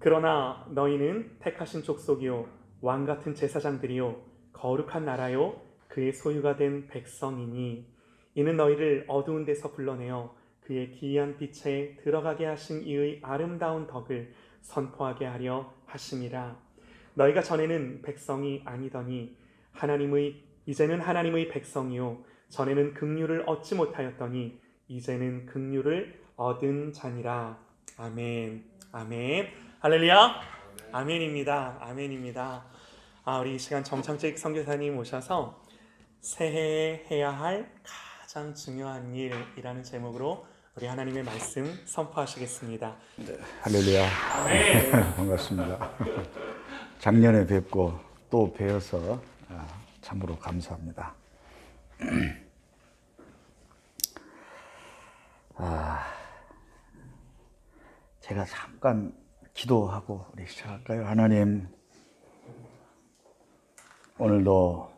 그러나 너희는 택하신 족속이요 왕같은 제사장들이요 거룩한 나라요 그의 소유가 된 백성이니 이는 너희를 어두운 데서 불러내어 그의 기이한 빛에 들어가게 하신 이의 아름다운 덕을 선포하게 하려 하심이라. 너희가 전에는 백성이 아니더니 이제는 하나님의 백성이요 전에는 긍휼을 얻지 못하였더니 이제는 긍휼을 얻은 자니라. 아멘. 아멘. 할렐루야. 아멘입니다. 아멘입니다. 우리 이 시간 정창직 선교사님 오셔서 새해에 해야 할 가장 중요한 일이라는 제목으로 우리 하나님의 말씀 선포하시겠습니다. 네, 할렐루야. 아멘. 반갑습니다. 작년에 뵙고 또 뵈어서 참으로 감사합니다. 제가 잠깐 기도하고 우리 시작할까요? 하나님, 오늘도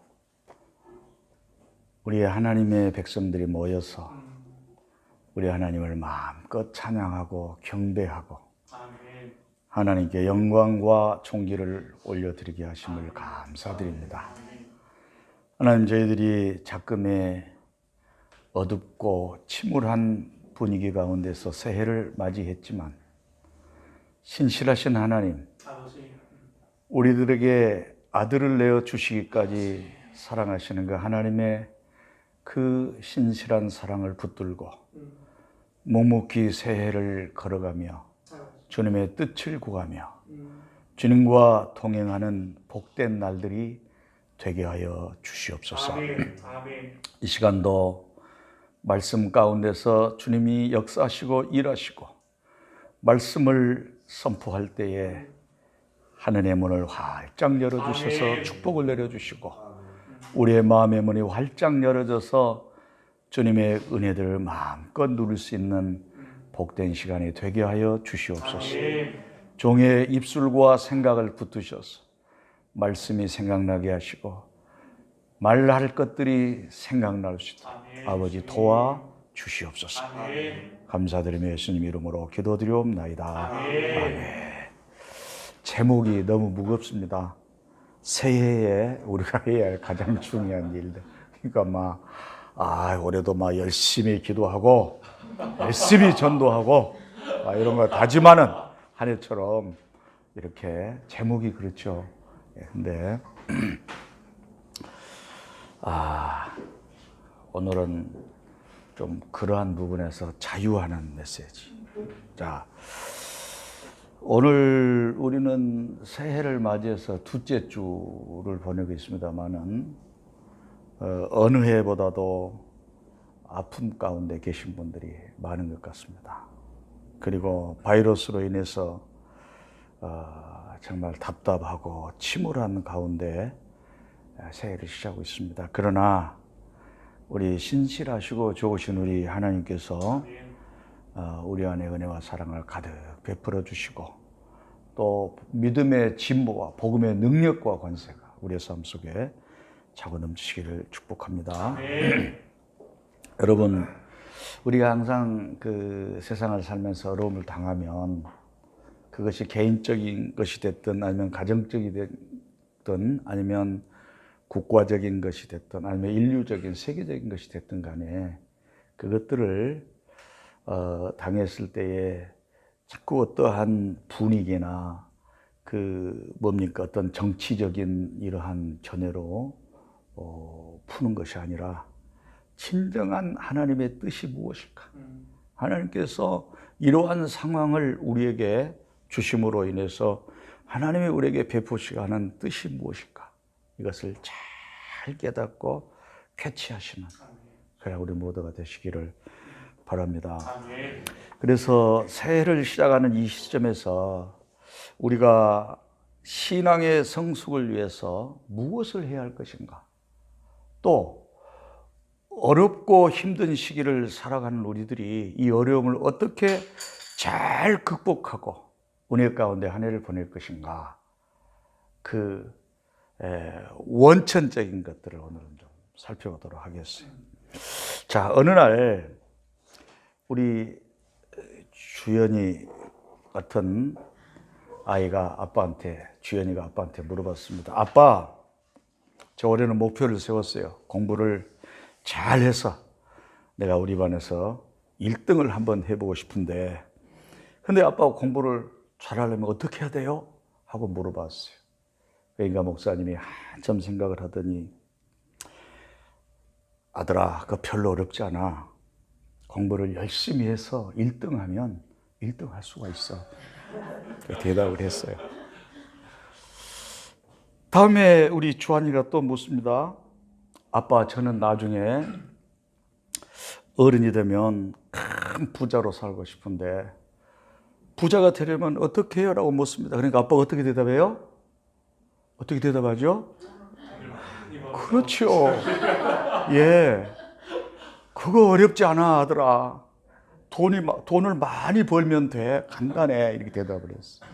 우리 하나님의 백성들이 모여서 우리 하나님을 마음껏 찬양하고 경배하고 하나님께 영광과 존귀를 올려드리게 하심을 감사드립니다. 하나님, 저희들이 작금의 어둡고 침울한 분위기 가운데서 새해를 맞이했지만 신실하신 하나님, 우리들에게 아들을 내어 주시기까지 사랑하시는 그 하나님의 그 신실한 사랑을 붙들고 묵묵히 새해를 걸어가며 주님의 뜻을 구하며 주님과 동행하는 복된 날들이 되게 하여 주시옵소서. 이 시간도 말씀 가운데서 주님이 역사하시고 일하시고 말씀을 선포할 때에 하늘의 문을 활짝 열어주셔서 축복을 내려주시고 우리의 마음의 문이 활짝 열어져서 주님의 은혜들을 마음껏 누릴 수 있는 복된 시간이 되게 하여 주시옵소서. 종의 입술과 생각을 붙드셔서 말씀이 생각나게 하시고 말할 것들이 생각날 수 있도록 아버지 도와 주시옵소서. 감사드리며 예수님 이름으로 기도드리옵나이다. 아멘. 제목이 너무 무겁습니다. 새해에 우리가 해야 할 가장 중요한 일들. 그러니까 올해도 열심히 기도하고 열심히 전도하고 이런 거 다짐하는 한 해처럼 이렇게 제목이 그렇죠. 근데 오늘은 좀 그러한 부분에서 자유하는 메시지. 자, 오늘 우리는 새해를 맞이해서 둘째 주를 보내고 있습니다만은 어느 해보다도 아픔 가운데 계신 분들이 많은 것 같습니다. 그리고 바이러스로 인해서 정말 답답하고 침울한 가운데 새해를 시작하고 있습니다. 그러나 우리 신실하시고 좋으신 우리 하나님께서 우리 안에 은혜와 사랑을 가득 베풀어 주시고 또 믿음의 진보와 복음의 능력과 권세가 우리의 삶 속에 차고 넘치기를 축복합니다. 여러분, 우리가 항상 그 세상을 살면서 어려움을 당하면 그것이 개인적인 것이 됐든 아니면 가정적이 됐든 아니면 국가적인 것이 됐든 아니면 인류적인 세계적인 것이 됐든 간에 그것들을 당했을 때에 자꾸 어떠한 분위기나 어떤 정치적인 이러한 견해로 푸는 것이 아니라 진정한 하나님의 뜻이 무엇일까? 하나님께서 이러한 상황을 우리에게 주심으로 인해서 하나님이 우리에게 베푸시고 하는 뜻이 무엇일까? 이것을 잘 깨닫고 캐치하시는 그래 우리 모두가 되시기를 바랍니다. 그래서 새해를 시작하는 이 시점에서 우리가 신앙의 성숙을 위해서 무엇을 해야 할 것인가? 또 어렵고 힘든 시기를 살아가는 우리들이 이 어려움을 어떻게 잘 극복하고 은혜 가운데 한 해를 보낼 것인가? 원천적인 것들을 오늘은 좀 살펴보도록 하겠어요. 자, 어느 날 우리 주연이 같은 아이가 아빠한테, 주연이가 아빠한테 물어봤습니다. 아빠, 저 올해는 목표를 세웠어요. 공부를 잘해서 내가 우리 반에서 1등을 한번 해보고 싶은데, 근데 아빠가 공부를 잘하려면 어떻게 해야 돼요? 하고 물어봤어요. 그러니까 목사님이 한참 생각을 하더니, 아들아, 그거 별로 어렵지 않아. 공부를 열심히 해서 1등 하면 1등 할 수가 있어. 대답을 했어요. 다음에 우리 주한이가 또 묻습니다. 아빠, 저는 나중에 어른이 되면 큰 부자로 살고 싶은데 부자가 되려면 어떻게 해요? 라고 묻습니다. 그러니까 아빠가 어떻게 대답해요? 어떻게 대답하죠? 그렇죠. 예. 그거 어렵지 않아, 아들아. 돈을 많이 벌면 돼. 간단해. 이렇게 대답을 했어.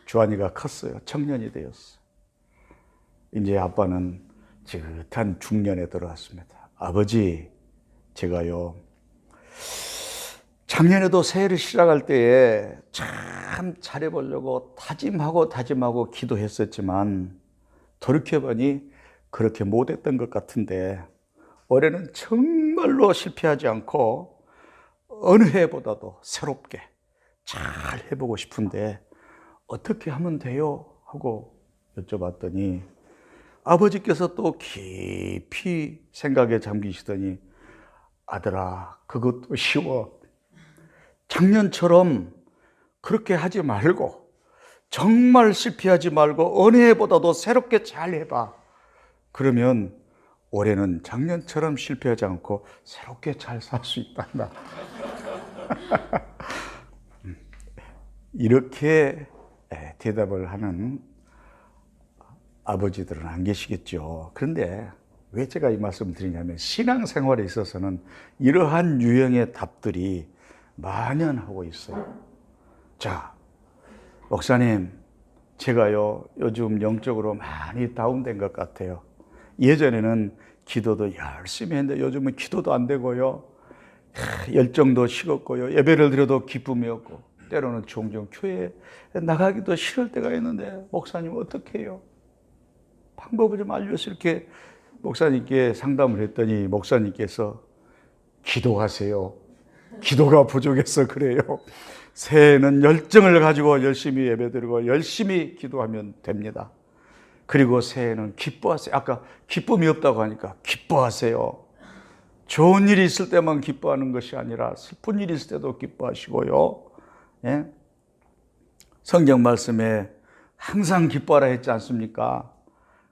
주한이가 컸어요. 청년이 되었어. 이제 아빠는 지긋한 중년에 들어왔습니다. 아버지, 제가요, 작년에도 새해를 시작할 때에 참 잘해보려고 다짐하고 기도했었지만 돌이켜보니 그렇게 못했던 것 같은데 올해는 정말로 실패하지 않고 어느 해보다도 새롭게 잘 해보고 싶은데 어떻게 하면 돼요? 하고 여쭤봤더니 아버지께서 또 깊이 생각에 잠기시더니 아들아, 그것도 쉬워. 작년처럼 그렇게 하지 말고 정말 실패하지 말고 어느 해보다도 새롭게 잘 해봐. 그러면 올해는 작년처럼 실패하지 않고 새롭게 잘 살 수 있단다. 이렇게 대답을 하는 아버지들은 안 계시겠죠. 그런데 왜 제가 이 말씀을 드리냐면 신앙생활에 있어서는 이러한 유형의 답들이 만연하고 있어요. 자, 목사님, 제가요 요즘 영적으로 많이 다운된 것 같아요. 예전에는 기도도 열심히 했는데 요즘은 기도도 안 되고요, 열정도 식었고요, 예배를 드려도 기쁨이 없고 때로는 종종 교회에 나가기도 싫을 때가 있는데 목사님 어떻게 해요? 방법을 좀 알려서 이렇게 목사님께 상담을 했더니 목사님께서 기도하세요. 기도가 부족해서 그래요. 새해는 열정을 가지고 열심히 예배드리고 열심히 기도하면 됩니다. 그리고 새해는 기뻐하세요. 아까 기쁨이 없다고 하니까 기뻐하세요. 좋은 일이 있을 때만 기뻐하는 것이 아니라 슬픈 일이 있을 때도 기뻐하시고요. 예? 성경 말씀에 항상 기뻐하라 했지 않습니까?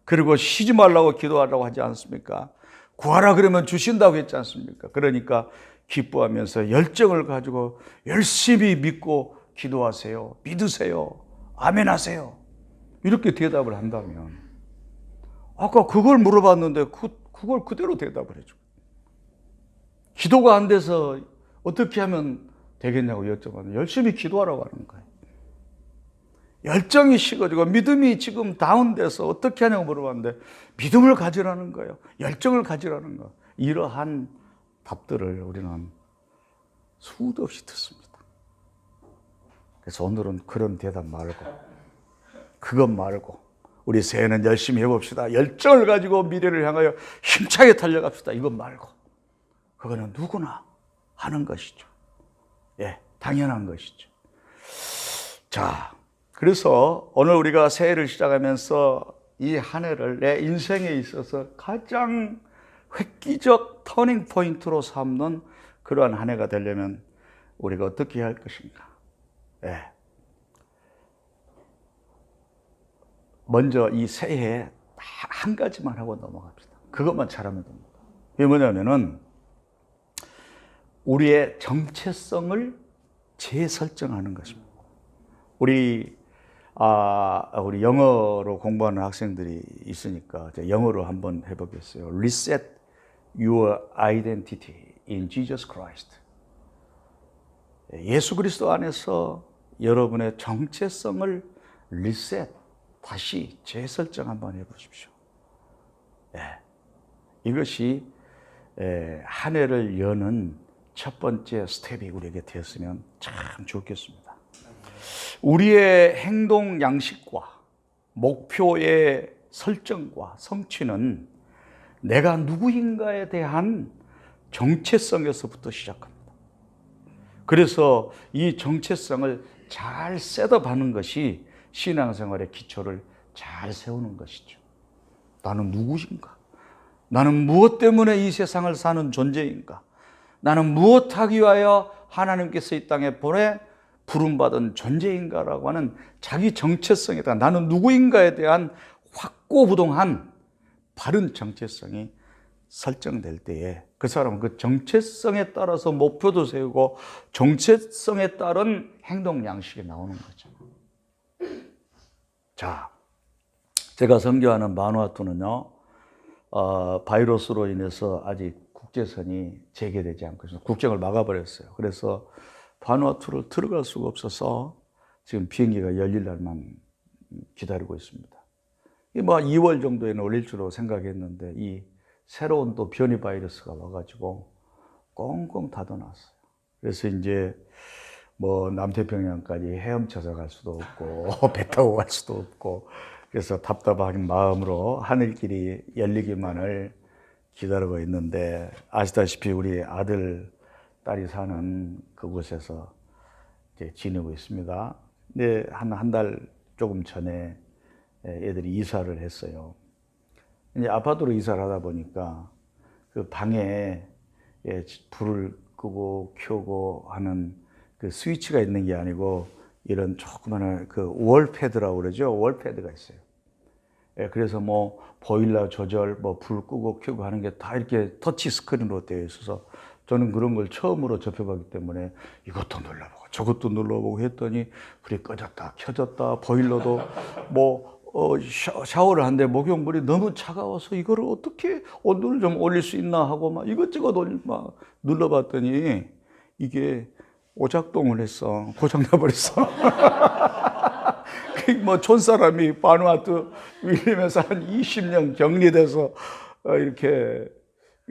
그리고 쉬지 말라고 기도하라고 하지 않습니까? 구하라 그러면 주신다고 했지 않습니까? 그러니까 기뻐하면서 열정을 가지고 열심히 믿고 기도하세요. 믿으세요. 아멘 하세요. 이렇게 대답을 한다면 아까 그걸 물어봤는데 그걸 그대로 대답을 해줘. 기도가 안 돼서 어떻게 하면 되겠냐고 여쭤봤는데 열심히 기도하라고 하는 거예요. 열정이 식어지고 믿음이 지금 다운돼서 어떻게 하냐고 물어봤는데 믿음을 가지라는 거예요. 열정을 가지라는 거예요. 이러한 답들을 우리는 수도 없이 듣습니다. 그래서 오늘은 그런 대답 말고 그것 말고 우리 새해는 열심히 해봅시다. 열정을 가지고 미래를 향하여 힘차게 달려갑시다. 이것 말고 그거는 누구나 하는 것이죠. 예, 당연한 것이죠. 자, 그래서 오늘 우리가 새해를 시작하면서 이 한 해를 내 인생에 있어서 가장 획기적 터닝 포인트로 삼는 그러한 한 해가 되려면 우리가 어떻게 해야 할 것인가? 예. 먼저 이 새해에 한 가지만 하고 넘어갑시다. 그것만 잘하면 됩니다. 이게 뭐냐면은 우리의 정체성을 재설정하는 것입니다. 우리 영어로 공부하는 학생들이 있으니까 영어로 한번 해보겠어요. Reset your identity in Jesus Christ. 예수 그리스도 안에서 여러분의 정체성을 리셋, 다시 재설정 한번 해보십시오. 이것이 한 해를 여는 첫 번째 스텝이 우리에게 되었으면 참 좋겠습니다. 우리의 행동 양식과 목표의 설정과 성취는 내가 누구인가에 대한 정체성에서부터 시작합니다. 그래서 이 정체성을 잘 셋업하는 것이 신앙생활의 기초를 잘 세우는 것이죠. 나는 누구인가? 나는 무엇 때문에 이 세상을 사는 존재인가? 나는 무엇하기 위하여 하나님께서 이 땅에 보내 부름받은 존재인가라고 하는 자기 정체성에 대한, 나는 누구인가에 대한 확고부동한 바른 정체성이 설정될 때에 그 사람은 그 정체성에 따라서 목표도 세우고 정체성에 따른 행동 양식이 나오는 거죠. 자, 제가 선교하는 바누아투는요, 바이러스로 인해서 아직 국제선이 재개되지 않고 있어서 국경을 막아버렸어요. 그래서 바누아투를 들어갈 수가 없어서 지금 비행기가 열릴 날만 기다리고 있습니다. 뭐 2월 정도에는 올릴 줄로 생각했는데 이 새로운 또 변이 바이러스가 와가지고 꽁꽁 닫아놨어요. 그래서 이제 뭐 남태평양까지 헤엄쳐서 갈 수도 없고 배 타고 갈 수도 없고 그래서 답답한 마음으로 하늘길이 열리기만을 기다리고 있는데 아시다시피 우리 아들, 딸이 사는 그곳에서 이제 지내고 있습니다. 근데 한 달 조금 전에 애들이 이사를 했어요. 이제 아파트로 이사를 하다 보니까 그 방에 불을 끄고 켜고 하는 그 스위치가 있는 게 아니고 이런 조그마한 그 월패드라고 그러죠. 월패드가 있어요. 그래서 뭐 보일러 조절, 뭐 불 끄고 켜고 하는 게 다 이렇게 터치 스크린으로 되어 있어서 저는 그런 걸 처음으로 접해봤기 때문에 이것도 눌러보고 저것도 눌러보고 했더니 불이 꺼졌다 켜졌다, 보일러도 뭐 샤워를 하는데 목욕물이 너무 차가워서 이거를 어떻게 온도를 좀 올릴 수 있나 하고 막 이것저것 막 눌러봤더니 이게 오작동을 했어. 고장나버렸어. 뭐 촌사람이 바누아투 밀리면서 한 20년 격리돼서 이렇게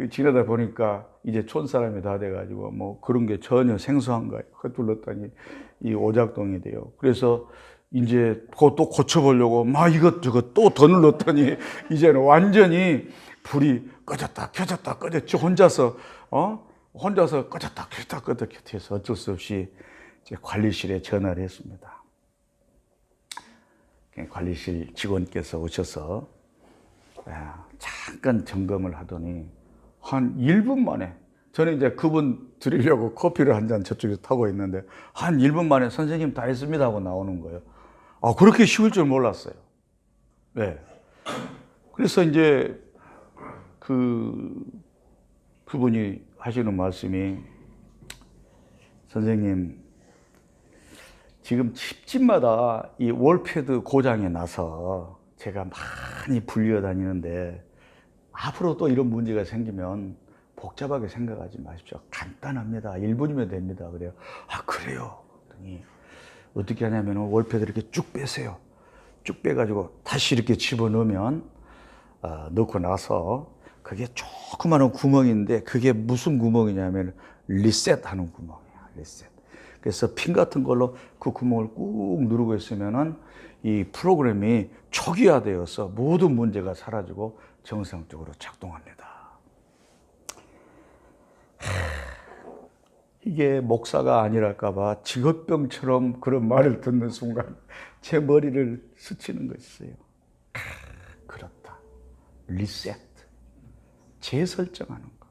지내다 보니까 이제 촌사람이 다 돼가지고 뭐 그런 게 전혀 생소한 거예요. 눌렀더니 이 오작동이 돼요. 그래서 이제 그것도 고쳐보려고 막 이것저것 또 더 눌렀더니 이제는 완전히 불이 꺼졌다 켜졌다 꺼졌지 혼자서 꺼졌다 켜졌다 해서 어쩔 수 없이 이제 관리실에 전화를 했습니다. 관리실 직원께서 오셔서 잠깐 점검을 하더니 한 1분 만에 저는 이제 그분 드리려고 커피를 한 잔 저쪽에서 타고 있는데 한 1분 만에 선생님 다 했습니다 하고 나오는 거예요. 그렇게 쉬울 줄 몰랐어요. 네. 그래서 이제 그분이 하시는 말씀이 선생님 지금 집집마다 이 월패드 고장이 나서 제가 많이 불려 다니는데 앞으로 또 이런 문제가 생기면 복잡하게 생각하지 마십시오. 간단합니다. 1분이면 됩니다. 그래요. 그래요. 그랬더니 어떻게 하냐면 월패드 이렇게 쭉 빼세요. 쭉 빼가지고 다시 이렇게 집어넣으면 넣고 나서 그게 조그마한 구멍인데 그게 무슨 구멍이냐면 리셋하는 구멍이야. 리셋. 그래서 핀 같은 걸로 그 구멍을 꾹 누르고 있으면은 이 프로그램이 초기화되어서 모든 문제가 사라지고 정상적으로 작동합니다. 이게 목사가 아니랄까봐 직업병처럼 그런 말을 듣는 순간 제 머리를 스치는 것이에요. 그렇다. 리셋. 재설정하는 것.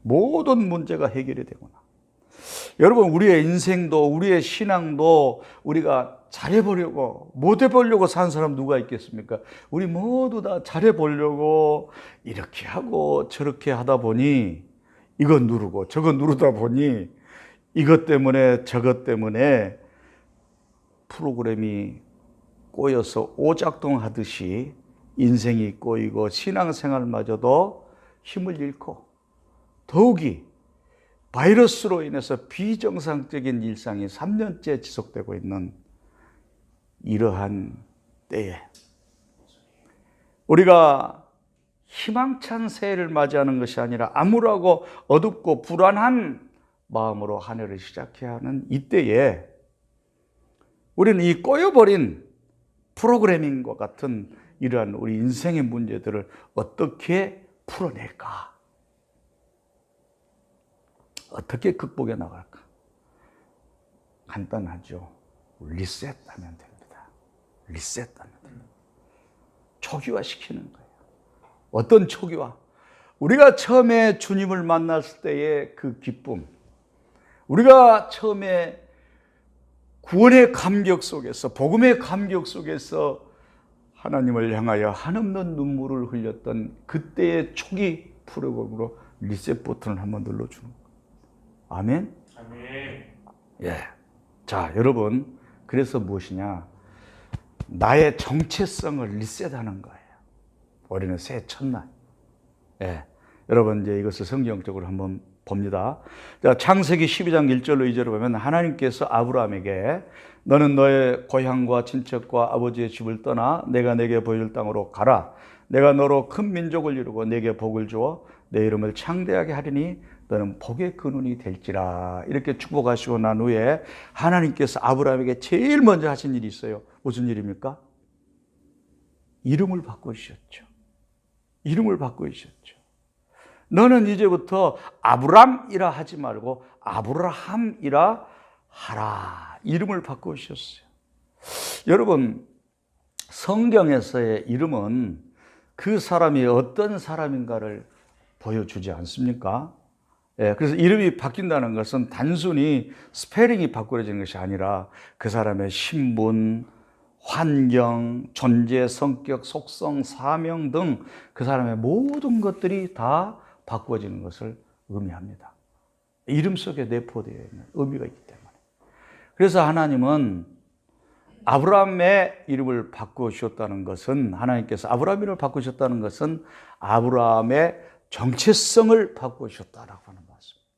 모든 문제가 해결이 되구나. 여러분, 우리의 인생도 우리의 신앙도 우리가 잘해보려고 못해보려고 산 사람 누가 있겠습니까? 우리 모두 다 잘해보려고 이렇게 하고 저렇게 하다 보니 이거 누르고 저거 누르다 보니 이것 때문에 저것 때문에 프로그램이 꼬여서 오작동하듯이 인생이 꼬이고 신앙생활마저도 힘을 잃고 더욱이 바이러스로 인해서 비정상적인 일상이 3년째 지속되고 있는 이러한 때에 우리가 희망찬 새해를 맞이하는 것이 아니라 암울하고 어둡고 불안한 마음으로 한 해를 시작해야 하는 이때에 우리는 이 꼬여버린 프로그래밍과 같은 이러한 우리 인생의 문제들을 어떻게 풀어낼까? 어떻게 극복해 나갈까? 간단하죠. 리셋하면 됩니다. 리셋하면 됩니다. 초기화시키는 거예요. 어떤 초기화? 우리가 처음에 주님을 만났을 때의 그 기쁨, 우리가 처음에 구원의 감격 속에서, 복음의 감격 속에서 하나님을 향하여 한없는 눈물을 흘렸던 그때의 초기 프로그램으로 리셋 버튼을 한번 눌러주는 거예요. 아멘? 아멘. 예. 자, 여러분, 그래서 무엇이냐? 나의 정체성을 리셋하는 거예요. 우리는 새해 첫날. 예. 여러분, 이제 이것을 성경적으로 한번 봅니다. 자, 창세기 12장 1절로 2절을 보면 하나님께서 아브라함에게 너는 너의 고향과 친척과 아버지의 집을 떠나 내가 내게 보여줄 땅으로 가라. 내가 너로 큰 민족을 이루고 내게 복을 주어 내 이름을 창대하게 하리니 너는 복의 근원이 될지라. 이렇게 축복하시고 난 후에 하나님께서 아브라함에게 제일 먼저 하신 일이 있어요. 무슨 일입니까? 이름을 바꾸셨죠. 이름을 바꾸셨죠. 너는 이제부터 아브람이라 하지 말고 아브라함이라 하라. 이름을 바꾸셨어요. 여러분, 성경에서의 이름은 그 사람이 어떤 사람인가를 보여주지 않습니까? 예, 그래서 이름이 바뀐다는 것은 단순히 스페링이 바꾸어지는 것이 아니라 그 사람의 신분, 환경, 존재, 성격, 속성, 사명 등 그 사람의 모든 것들이 다 바꾸어지는 것을 의미합니다. 이름 속에 내포되어 있는 의미가 있기 때문에. 그래서 하나님은 아브라함의 이름을 바꾸셨다는 것은, 하나님께서 아브라함의 이름을 바꾸셨다는 것은 아브라함의 정체성을 바꾸셨다라고 하는 말씀입니다.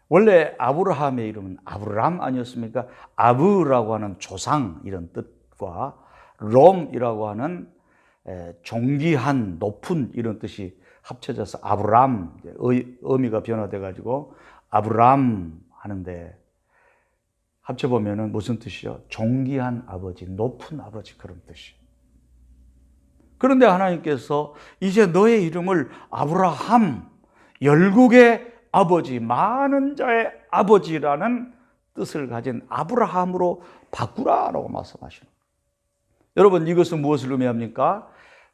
원래 아브라함의 이름은 아브람 아니었습니까? 아브라고 하는 조상 이런 뜻과 롬이라고 하는 존귀한, 높은 이런 뜻이 합쳐져서 아브람, 의미가 변화돼 가지고 아브람 하는데 합쳐보면은 무슨 뜻이요? 존귀한 아버지, 높은 아버지, 그런 뜻이에요. 그런데 하나님께서 이제 너의 이름을 아브라함, 열국의 아버지, 많은 자의 아버지라는 뜻을 가진 아브라함으로 바꾸라라고 말씀하시는 거예요. 여러분, 이것은 무엇을 의미합니까?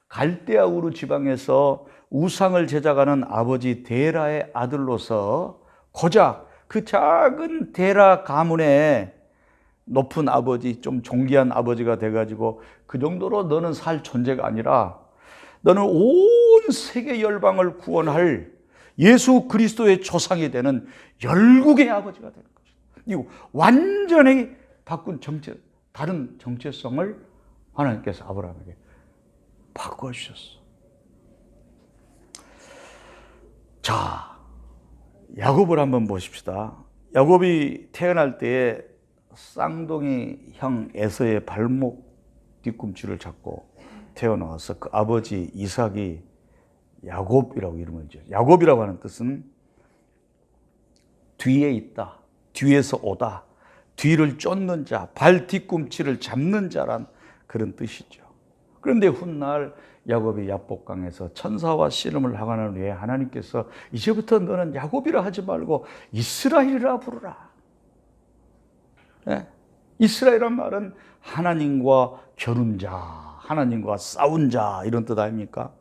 갈대아 우르 지방에서 우상을 제작하는 아버지 데라의 아들로서 고작 그 작은 데라 가문의 높은 아버지, 좀 존귀한 아버지가 돼가지고 그 정도로 너는 살 존재가 아니라 너는 온 세계 열방을 구원할 예수 그리스도의 조상이 되는 열국의 아버지가 되는 것이다. 이거 완전히 바꾼 다른 정체성을 하나님께서 아브라함에게 바꿔주셨어. 자, 야곱을 한번 보십시다. 야곱이 태어날 때에 쌍둥이 형 에서의 발목 뒤꿈치를 잡고 태어나와서 그 아버지 이삭이 야곱이라고 이름을 지었어요. 야곱이라고 하는 뜻은 뒤에 있다, 뒤에서 오다, 뒤를 쫓는 자, 발 뒤꿈치를 잡는 자란 그런 뜻이죠. 그런데 훗날 야곱이 야복강에서 천사와 씨름을 하가는 후에 하나님께서 이제부터 너는 야곱이라 하지 말고 이스라엘이라 부르라. 네? 이스라엘이란 말은 하나님과 겨룬 자, 하나님과 싸운 자 이런 뜻 아닙니까?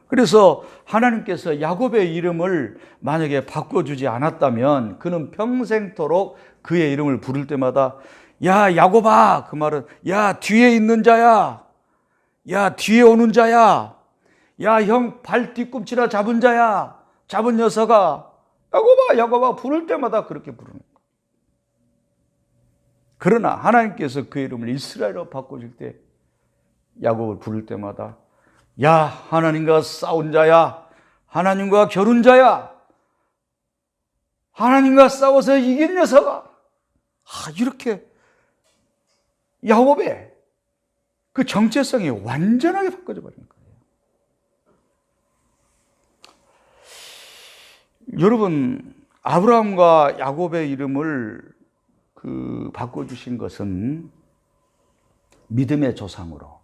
그래서 하나님께서 야곱의 이름을 만약에 바꿔주지 않았다면 그는 평생토록 그의 이름을 부를 때마다 야 야곱아, 그 말은 야 뒤에 있는 자야, 야 뒤에 오는 자야, 야 형 발 뒤꿈치나 잡은 자야, 잡은 녀석아, 야곱아 야곱아 부를 때마다 그렇게 부르는 거예요. 그러나 하나님께서 그 이름을 이스라엘로 바꾸실 때 야곱을 부를 때마다 야 하나님과 싸운 자야, 하나님과 겨룬 자야, 하나님과 싸워서 이긴 녀석아, 이렇게 야곱의 그 정체성이 완전하게 바꿔져 버린 거예요. 여러분, 아브라함과 야곱의 이름을 그 바꿔주신 것은 믿음의 조상으로,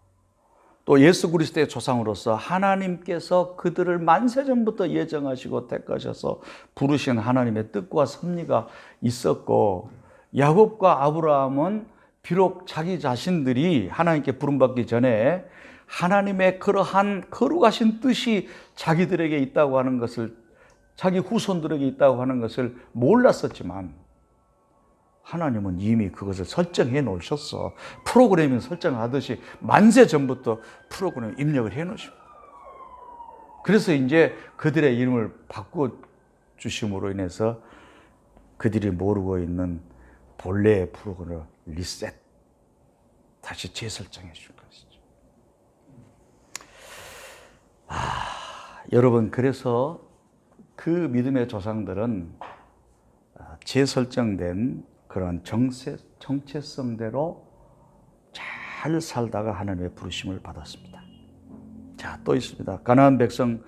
또 예수 그리스도의 조상으로서 하나님께서 그들을 만세전부터 예정하시고 택하셔서 부르신 하나님의 뜻과 섭리가 있었고, 야곱과 아브라함은 비록 자기 자신들이 하나님께 부름받기 전에 하나님의 그러한 거룩하신 뜻이 자기들에게 있다고 하는 것을, 자기 후손들에게 있다고 하는 것을 몰랐었지만 하나님은 이미 그것을 설정해 놓으셨어. 프로그래밍 설정하듯이 만세 전부터 프로그램 입력을 해 놓으십니다. 그래서 이제 그들의 이름을 바꿔주심으로 인해서 그들이 모르고 있는 본래의 프로그램을 리셋, 다시 재설정해 줄 것이죠. 여러분, 그래서 그 믿음의 조상들은 재설정된 그런 정체성대로 잘 살다가 하나님의 부르심을 받았습니다. 자, 또 있습니다. 가나안 백성,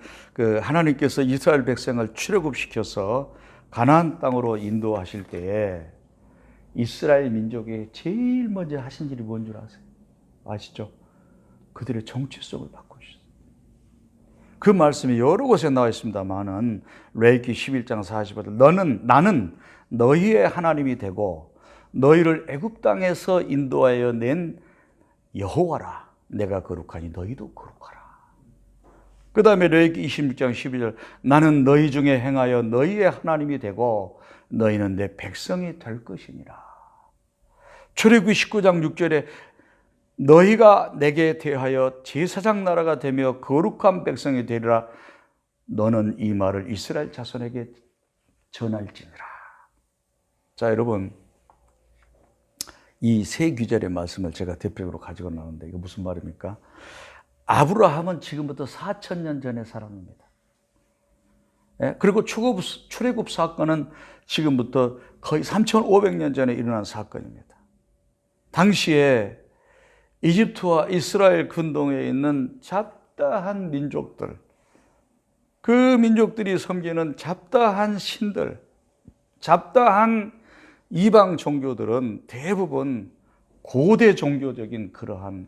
하나님께서 이스라엘 백성을 출애굽시켜서 가나안 땅으로 인도하실 때에 이스라엘 민족이 제일 먼저 하신 일이 뭔 줄 아세요? 아시죠? 그들의 정체성을 바꾸셨어요. 그 말씀이 여러 곳에 나와 있습니다만은 레위기 11장 40절, 나는 너희의 하나님이 되고 너희를 애굽 땅에서 인도하여 낸 여호와라. 내가 거룩하니 너희도 거룩하라. 그 다음에 레위기 26장 12절, 나는 너희 중에 행하여 너희의 하나님이 되고 너희는 내 백성이 될 것이니라. 출애굽기 19장 6절에 너희가 내게 대하여 제사장 나라가 되며 거룩한 백성이 되리라. 너는 이 말을 이스라엘 자손에게 전할지니라. 자, 여러분, 이 세 규절의 말씀을 제가 대표적으로 가지고 나오는데 이거 무슨 말입니까? 아브라함은 지금부터 4,000년 전의 사람입니다. 그리고 출애굽 사건은 지금부터 거의 3,500년 전에 일어난 사건입니다. 당시에 이집트와 이스라엘 근동에 있는 잡다한 민족들, 그 민족들이 섬기는 잡다한 신들, 잡다한 이방 종교들은 대부분 고대 종교적인 그러한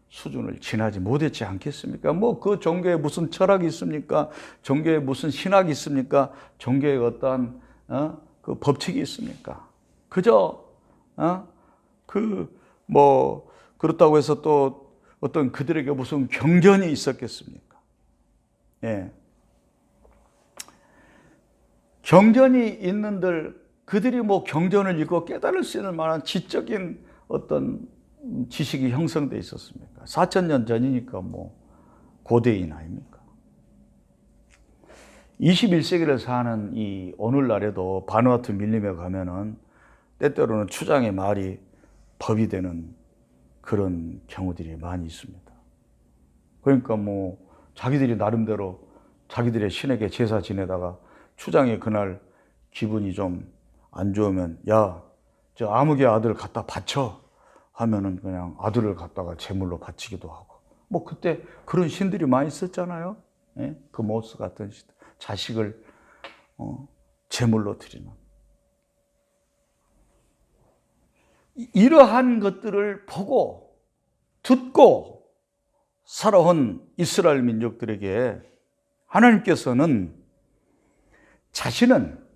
수준을 지나지 못했지 않겠습니까? 뭐 그 종교에 무슨 철학이 있습니까? 종교에 무슨 신학이 있습니까? 종교에 어떠한 그 법칙이 있습니까? 그저 그렇다고 해서 또 어떤 그들에게 무슨 경전이 있었겠습니까? 예. 경전이 있는들 그들이 뭐 경전을 읽고 깨달을 수 있는 만한 지적인 어떤 지식이 형성돼 있었습니까? 4,000년 전이니까 뭐 고대인 아닙니까? 21세기를 사는 이 오늘날에도 바누아투 밀림에 가면은 때때로는 추장의 말이 법이 되는 그런 경우들이 많이 있습니다. 그러니까 뭐 자기들이 나름대로 자기들의 신에게 제사 지내다가 추장이 그날 기분이 좀 안 좋으면 야, 저 아무개 아들 갖다 바쳐 하면은 그냥 아들을 갖다가 제물로 바치기도 하고, 뭐 그때 그런 신들이 많이 있었잖아요. 예? 그 모스 같은 신, 자식을 제물로 드리는. 이러한 것들을 보고 듣고 살아온 이스라엘 민족들에게 하나님께서는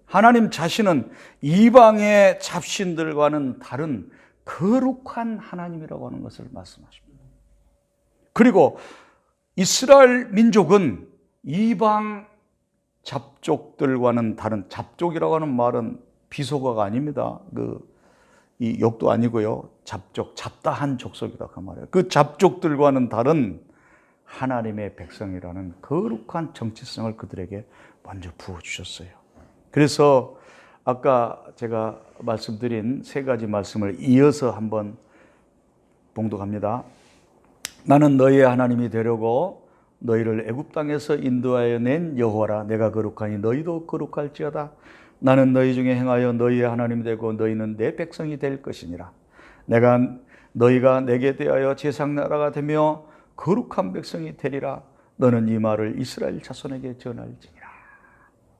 하나님 자신은 이방의 잡신들과는 다른 거룩한 하나님이라고 하는 것을 말씀하십니다. 그리고 이스라엘 민족은 이방 잡족들과는 다른, 잡족이라고 하는 말은 비속어가 아닙니다. 이 욕도 아니고요. 잡다한 족속이다 그 말이에요. 그 잡족들과는 다른 하나님의 백성이라는 거룩한 정체성을 그들에게 먼저 부어주셨어요. 그래서 아까 제가 말씀드린 세 가지 말씀을 이어서 한번 봉독합니다. 나는 너희의 하나님이 되려고 너희를 애굽 땅에서 인도하여 낸 여호와라. 내가 거룩하니 너희도 거룩할지어다. 나는 너희 중에 행하여 너희의 하나님이 되고 너희는 내 백성이 될 것이니라. 너희가 내게 대하여 제사장 나라가 되며 거룩한 백성이 되리라. 너는 이 말을 이스라엘 자손에게 전할지니라.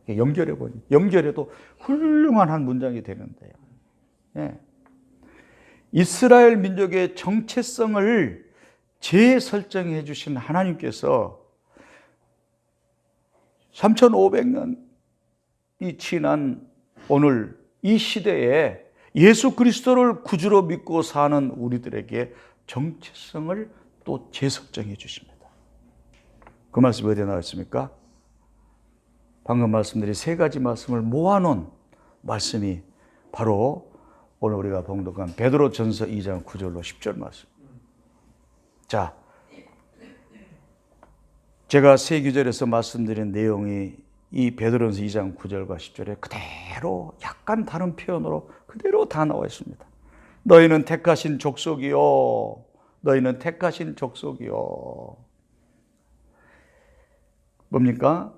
연결해보니 연결해도 훌륭한 한 문장이 되는데요. 예. 이스라엘 민족의 정체성을 재설정해 주신 하나님께서 3500년이 지난 오늘 이 시대에 예수 그리스도를 구주로 믿고 사는 우리들에게 정체성을 또 재설정해 주십니다. 그 말씀이 어디에 나와 있습니까? 방금 말씀드린 세 가지 말씀을 모아놓은 말씀이 바로 오늘 우리가 봉독한 베드로전서 2장 9절로 10절 말씀. 자, 제가 세 구절에서 말씀드린 내용이 이 베드로전서 2장 9절과 10절에 그대로 약간 다른 표현으로 그대로 다 나와 있습니다. 너희는 택하신 족속이요, 너희는 택하신 족속이요. 뭡니까?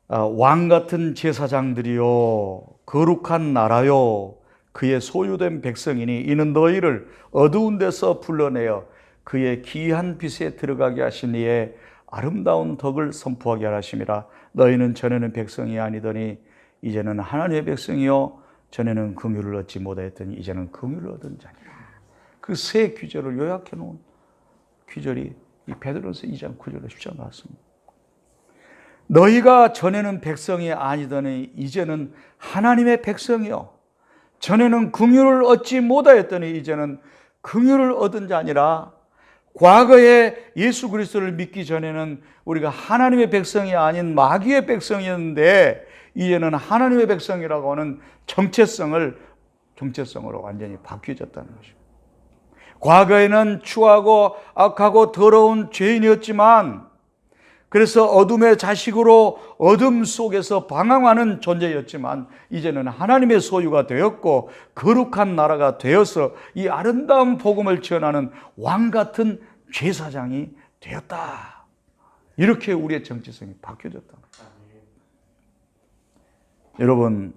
왕 같은 제사장들이요, 거룩한 나라요, 그의 소유된 백성이니 이는 너희를 어두운 데서 불러내어 그의 기이한 빛에 들어가게 하신 이의 아름다운 덕을 선포하게 하심이라. 너희는 전에는 백성이 아니더니 이제는 하나님의 백성이요, 전에는 긍휼을 얻지 못하였더니 이제는 긍휼을 얻은 자니라. 그 세 구절을 요약해 놓은 구절이 이 베드로전서 2장 9절로 10절 나왔습니다. 너희가 전에는 백성이 아니더니 이제는 하나님의 백성이요, 전에는 긍휼을 얻지 못하였더니 이제는 긍휼을 얻은 자니라. 과거에 예수 그리스도를 믿기 전에는 우리가 하나님의 백성이 아닌 마귀의 백성이었는데 이제는 하나님의 백성이라고 하는 정체성으로 완전히 바뀌어졌다는 것입니다. 과거에는 추하고 악하고 더러운 죄인이었지만, 그래서 어둠의 자식으로 어둠 속에서 방황하는 존재였지만 이제는 하나님의 소유가 되었고 거룩한 나라가 되어서 이 아름다운 복음을 전하는 왕 같은 제사장이 되었다. 이렇게 우리의 정체성이 바뀌어졌다. 여러분,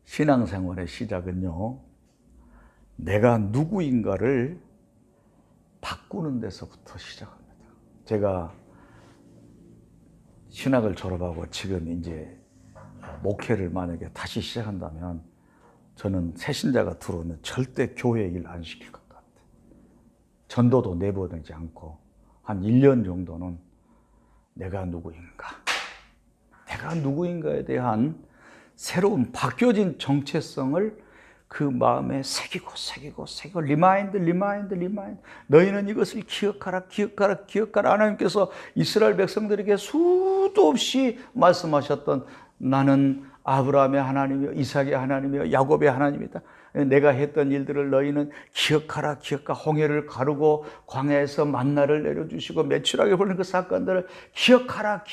신앙생활의 시작은요, 내가 누구인가를 바꾸는 데서부터 시작합니다. 제가 신학을 졸업하고 지금 이제 목회를 만약에 다시 시작한다면 저는 새신자가 들어오면 절대 교회 일 안 시킬 것 같아요. 전도도 내보내지 않고 한 1년 정도는 내가 누구인가에 대한 새로운 바뀌어진 정체성을 그 마음에 새기고 리마인드. 너희는 이것을 기억하라. 하나님께서 이스라엘 백성들에게 수도 없이 말씀하셨던, 나는 아브라함의 하나님이요, 이삭의 하나님이요, 야곱의 하나님이다. 내가 했던 일들을 너희는 기억하라. 홍해를 가르고 광야에서 만나를 내려주시고 매출하게 보낸 그 사건들을 기억하라.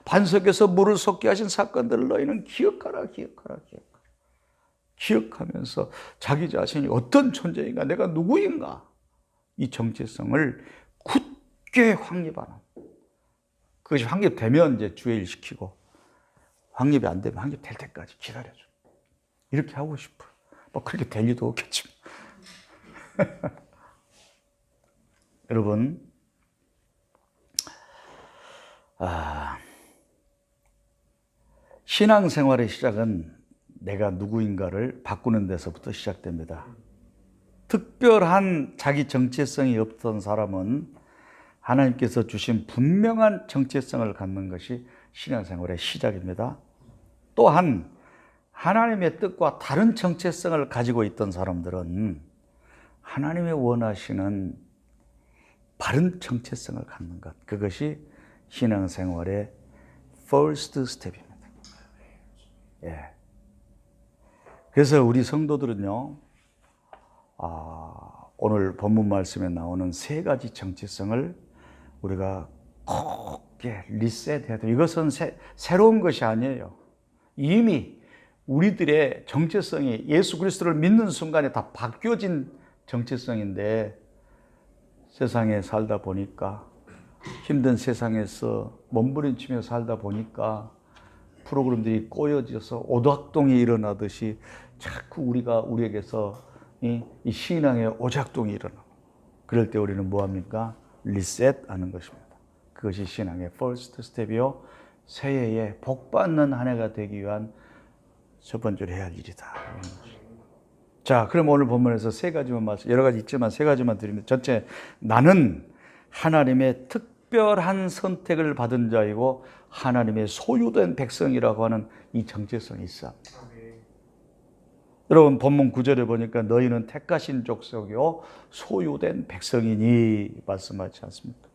반석에서 물을 솟게 하신 사건들을 너희는 기억하라. 기억하면서 자기 자신이 어떤 존재인가, 내가 누구인가, 이 정체성을 굳게 확립하는, 그것이 확립되면 이제 주의를 시키고, 확립이 안 되면 확립될 때까지 기다려줘. 이렇게 하고 싶어요. 뭐 그렇게 될 리도 없겠지만. 여러분, 신앙생활의 시작은 내가 누구인가를 바꾸는 데서부터 시작됩니다. 특별한 자기 정체성이 없던 사람은 하나님께서 주신 분명한 정체성을 갖는 것이 신앙생활의 시작입니다. 또한 하나님의 뜻과 다른 정체성을 가지고 있던 사람들은 하나님이 원하시는 바른 정체성을 갖는 것, 그것이 신앙생활의 first step입니다. 예. 그래서 우리 성도들은요, 오늘 본문 말씀에 나오는 세 가지 정체성을 우리가 꼭 리셋해야 돼요. 이것은 새로운 것이 아니에요. 이미 우리들의 정체성이 예수 그리스도를 믿는 순간에 다 바뀌어진 정체성인데, 세상에 살다 보니까, 힘든 세상에서 몸부림치며 살다 보니까 프로그램들이 꼬여져서 오작동이 일어나듯이 자꾸 우리에게서 이 신앙의 오작동이 일어나고, 그럴 때 우리는 뭐합니까? 리셋하는 것입니다. 그것이 신앙의 first step이요, 새해에 복 받는 한 해가 되기 위한 첫 번째로 해야 할 일이다. 자, 그럼 오늘 본문에서 세 가지만 말씀, 여러 가지 있지만 세 가지만 드립니다. 전체, 나는 하나님의 특별한 선택을 받은 자이고 하나님의 소유된 백성이라고 하는 이 정체성이 있어. 여러분 본문 9절에 보니까 너희는 택하신 족속이요 소유된 백성이니 말씀하지 않습니까?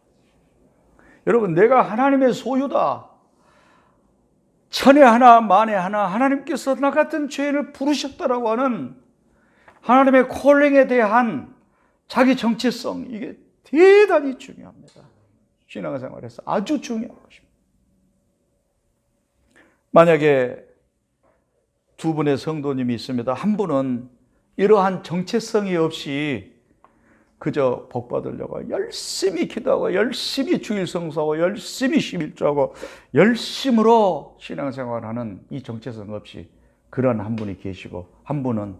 여러분, 내가 하나님의 소유다. 천에 하나 만에 하나 하나님께서 나 같은 죄인을 부르셨다라고 하는 하나님의 콜링에 대한 자기 정체성, 이게 대단히 중요합니다. 신앙생활에서 아주 중요한 것입니다. 만약에 두 분의 성도님이 있습니다. 한 분은 이러한 정체성이 없이 그저 복 받으려고 열심히 기도하고 열심히 주일 성수하고 열심히 11조하고 열심으로 신앙생활하는 이 정체성 없이 그런 한 분이 계시고, 한 분은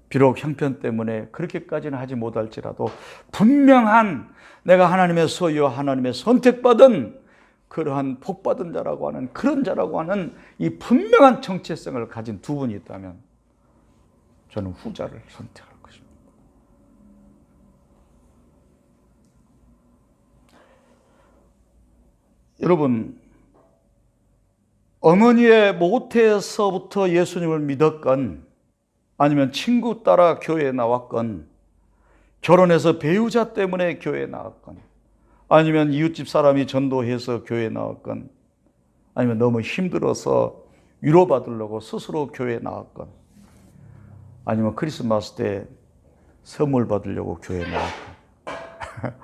비록 형편 때문에 그렇게까지는 하지 못할지라도 분명한 내가 하나님의 소유, 하나님의 선택받은 그러한 복받은 자라고 하는, 그런 자라고 하는 이 분명한 정체성을 가진 두 분이 있다면 저는 후자를 선택할 것입니다. 여러분, 어머니의 모태에서부터 예수님을 믿었건, 아니면 친구 따라 교회에 나왔건, 결혼해서 배우자 때문에 교회에 나왔건, 아니면 이웃집 사람이 전도해서 교회에 나왔건, 아니면 너무 힘들어서 위로받으려고 스스로 교회에 나왔건, 아니면 크리스마스 때 선물 받으려고 교회에 나왔건,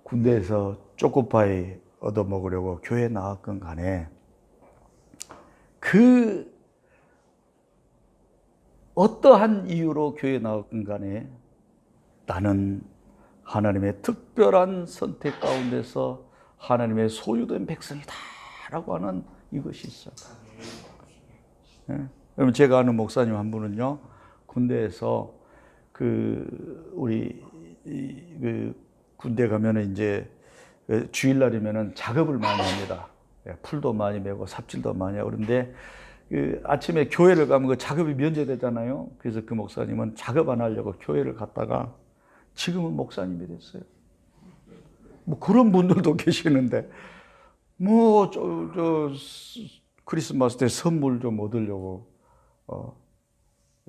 군대에서 초코파이 얻어먹으려고 교회에 나왔건 간에 그 어떠한 이유로 교회에 나왔건 간에 나는 하나님의 특별한 선택 가운데서 하나님의 소유된 백성이다 라고 하는 이것이 있어요. 여러분, 제가 아는 목사님 한 분은요, 군대에서 우리 군대 가면은 이제 주일날이면은 작업을 많이 합니다. 풀도 많이 메고 삽질도 많이 하고. 그런데 아침에 교회를 가면 그 작업이 면제되잖아요. 그래서 그 목사님은 작업 안 하려고 교회를 갔다가 지금은 목사님이 됐어요. 뭐 그런 분들도 계시는데, 뭐 크리스마스 때 선물 좀 얻으려고,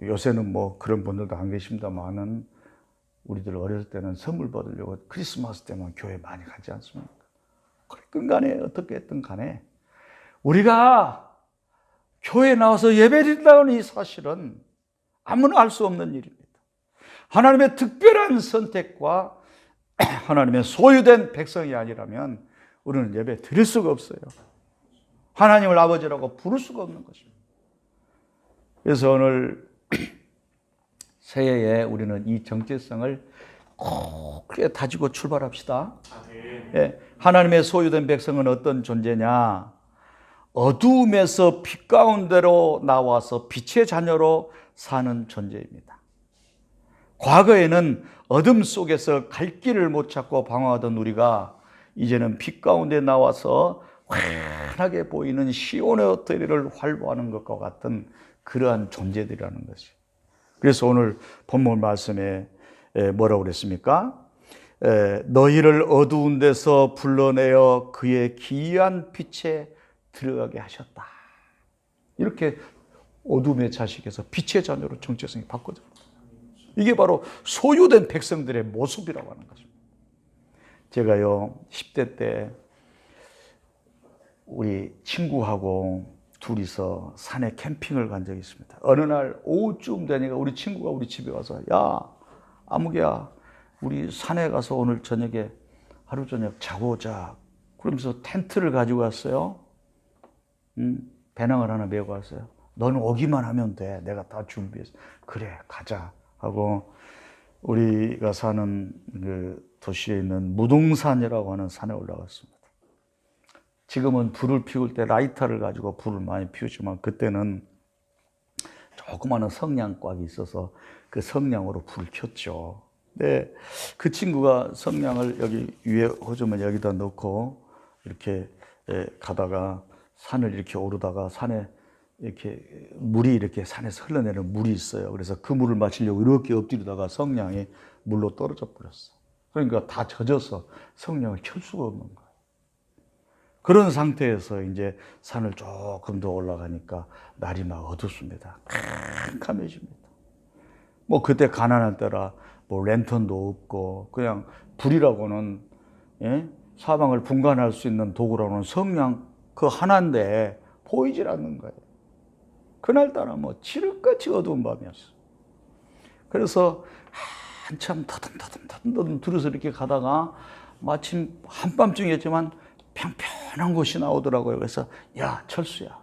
요새는 뭐 그런 분들도 안 계십니다만은 우리들 어렸을 때는 선물 받으려고 크리스마스 때만 교회 많이 가지 않습니까? 그랬건 간에 어떻게 했든 간에 우리가 교회에 나와서 예배드린다는 이 사실은 아무나 알 수 없는 일입니다. 하나님의 특별한 선택과 하나님의 소유된 백성이 아니라면 우리는 예배 드릴 수가 없어요. 하나님을 아버지라고 부를 수가 없는 것입니다. 그래서 오늘 새해에 우리는 이 정체성을 꼭 다지고 출발합시다. 예, 하나님의 소유된 백성은 어떤 존재냐? 어두움에서 빛 가운데로 나와서 빛의 자녀로 사는 존재입니다. 과거에는 어둠 속에서 갈 길을 못 찾고 방황하던 우리가 이제는 빛 가운데 나와서 환하게 보이는 시온의 엇다리를 활보하는 것과 같은 그러한 존재들이라는 것이. 그래서 오늘 본문 말씀에 뭐라고 그랬습니까? 너희를 어두운 데서 불러내어 그의 기이한 빛에 들어가게 하셨다. 이렇게 어둠의 자식에서 빛의 자녀로 정체성이 바꿔집니다. 이게 바로 소유된 백성들의 모습이라고 하는 것입니다. 제가요 10대 때 우리 친구하고 둘이서 산에 캠핑을 간 적이 있습니다. 어느 날 오후쯤 되니까 우리 친구가 우리 집에 와서, 야 아무개야, 우리 산에 가서 오늘 저녁에 하루 저녁 자고 오자. 그러면서 텐트를 가지고 왔어요. 배낭을 하나 메고 왔어요. 너는 오기만 하면 돼. 내가 다 준비했어. 그래 가자 하고 우리가 사는 그 도시에 있는 무등산이라고 하는 산에 올라갔습니다. 지금은 불을 피울 때 라이터를 가지고 불을 많이 피우지만 그때는 조그마한 성냥곽이 있어서 그 성냥으로 불을 켰죠. 네, 그 친구가 성냥을 여기 위에 호주면 여기다 넣고 이렇게 가다가 산을 이렇게 오르다가 산에 이렇게 물이 이렇게 산에서 흘러내리는 물이 있어요. 그래서 그 물을 마시려고 이렇게 엎드리다가 성냥이 물로 떨어져 버렸어. 그러니까 다 젖어서 성냥을 켤 수가 없는 거예요. 그런 상태에서 이제 산을 조금 더 올라가니까 날이 막 어둡습니다. 캄캄해집니다. 뭐 그때 가난할 때라 뭐 랜턴도 없고 그냥 불이라고는, 예? 사방을 분간할 수 있는 도구라고는 성냥 그 하나인데 보이질 않는 거예요. 그날따라 뭐 칠흑같이 어두운 밤이었어. 그래서 한참 더듬더듬 들어서 이렇게 가다가 마침 한밤중이었지만 평평한 곳이 나오더라고요. 그래서 야, 철수야,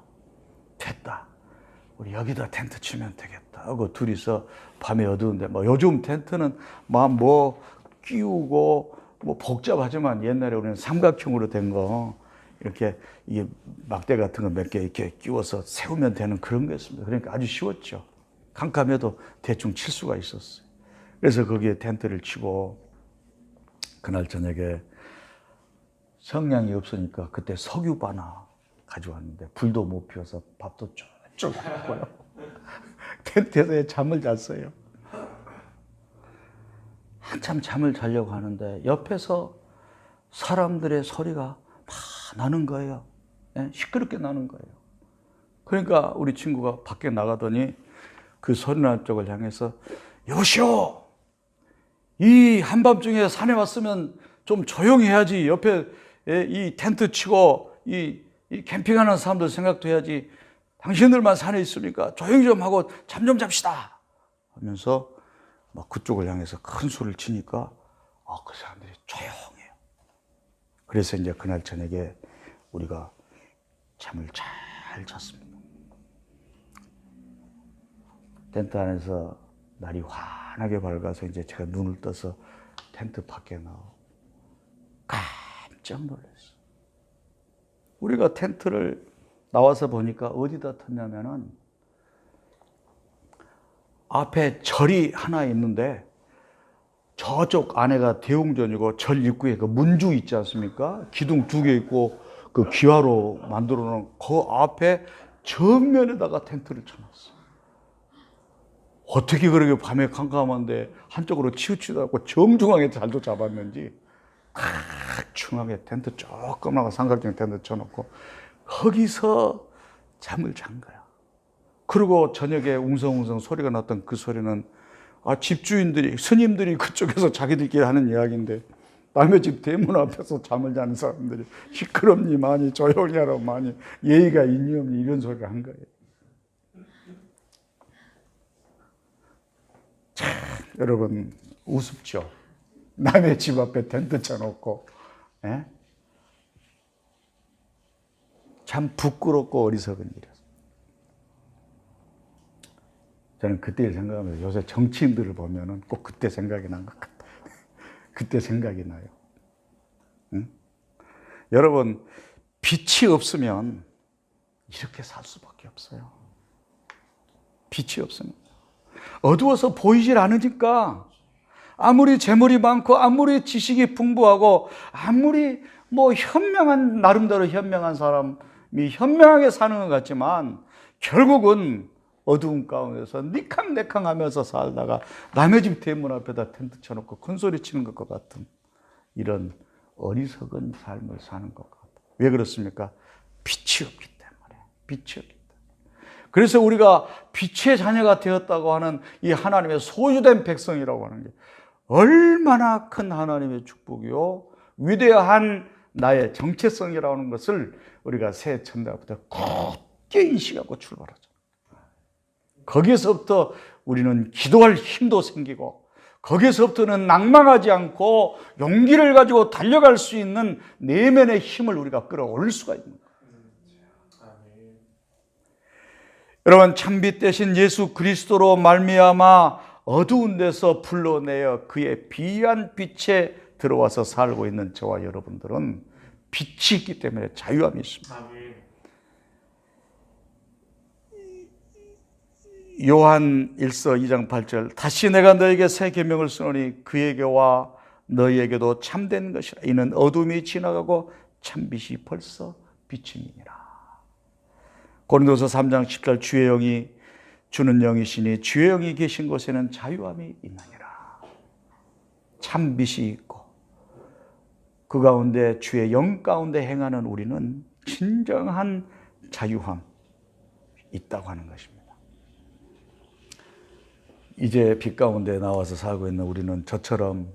됐다. 우리 여기다 텐트 치면 되겠다 하고 둘이서 밤에 어두운데, 뭐 요즘 텐트는 막 뭐 끼우고 뭐 복잡하지만 옛날에 우리는 삼각형으로 된 거 이렇게 이게 막대 같은 거 몇 개 이렇게 끼워서 세우면 되는 그런 거였습니다. 그러니까 아주 쉬웠죠. 캄캄해도 대충 칠 수가 있었어요. 그래서 거기에 텐트를 치고 그날 저녁에 성냥이 없으니까 그때 석유바나 가져왔는데 불도 못 피워서 밥도 쭉 먹고요. 텐트에서 잠을 잤어요. 한참 잠을 자려고 하는데 옆에서 사람들의 소리가 막 나는 거예요. 시끄럽게 나는 거예요. 그러니까 우리 친구가 밖에 나가더니 그 소리 나는 쪽을 향해서 여보시오, 이 한밤중에 산에 왔으면 좀 조용히 해야지. 옆에 이 텐트 치고 이 캠핑하는 사람들 생각도 해야지. 당신들만 산에 있으니까 조용히 좀 하고 잠 좀 잡시다 하면서 막 그쪽을 향해서 큰 소리를 치니까 그 사람들이 조용해요. 그래서 이제 그날 저녁에 우리가 잠을 잘 잤습니다. 텐트 안에서 날이 환하게 밝아서 이제 제가 눈을 떠서 텐트 밖에 나오고 깜짝 놀랐어요. 우리가 텐트를 나와서 보니까 어디다 텄냐면은 앞에 절이 하나 있는데 저쪽 안에가 대웅전이고 절 입구에 그 문주 있지 않습니까? 기둥 2개 있고 그 기와로 만들어 놓은 그 앞에 정면에다가 텐트를 쳐놨어요. 어떻게 그렇게 밤에 캄캄한데 한쪽으로 치우치다고 정중하게 잘도 잡았는지 중하게 텐트 조그마한 삼각형 텐트 쳐놓고 거기서 잠을 잔 거야. 그리고 저녁에 웅성웅성 소리가 났던 그 소리는 집주인들이, 스님들이 그쪽에서 자기들끼리 하는 이야기인데 남의 집 대문 앞에서 잠을 자는 사람들이 시끄럽니 많이 조용히 하라고 많이 예의가 있니 없니 이런 소리를 한 거예요. 참, 여러분 우습죠? 남의 집 앞에 텐트 쳐놓고, 예? 참 부끄럽고 어리석은 일이었어요. 저는 그때 생각하면서 요새 정치인들을 보면은 꼭 그때 생각이 난 것 같아요. 그때 생각이 나요. 응? 여러분, 빛이 없으면 이렇게 살 수밖에 없어요. 빛이 없으면. 어두워서 보이질 않으니까 아무리 재물이 많고 아무리 지식이 풍부하고 아무리 뭐 현명한, 나름대로 현명한 사람이 현명하게 사는 것 같지만 결국은 어두운 가운데서 니캉니캉 하면서 살다가 남의 집 대문 앞에다 텐트 쳐놓고 큰 소리 치는 것과 같은 이런 어리석은 삶을 사는 것 같아요. 왜 그렇습니까? 빛이 없기 때문에. 빛이 없기 때문에. 그래서 우리가 빛의 자녀가 되었다고 하는 이 하나님의 소유된 백성이라고 하는 게 얼마나 큰 하나님의 축복이요, 위대한 나의 정체성이라는 것을 우리가 새해 첫날부터 굳게 인식하고 출발하죠. 거기에서부터 우리는 기도할 힘도 생기고 거기에서부터는 낭망하지 않고 용기를 가지고 달려갈 수 있는 내면의 힘을 우리가 끌어올릴 수가 있는 거예요. 여러분, 참빛 대신 예수 그리스도로 말미암아 어두운 데서 불러내어 그의 비한 빛에 들어와서 살고 있는 저와 여러분들은 빛이 있기 때문에 자유함이 있습니다. 요한 1서 2장 8절 다시 내가 너에게 새 계명을 쓰노니 그에게와 너희에게도 참된 것이라. 이는 어둠이 지나가고 참빛이 벌써 비침이니라. 고린도서 3장 10절 주의 영이 주는 영이시니 주의 영이 계신 곳에는 자유함이 있느니라. 참 빛이 있고 그 가운데 주의 영 가운데 행하는 우리는 진정한 자유함 있다고 하는 것입니다. 이제 빛 가운데 나와서 살고 있는 우리는 저처럼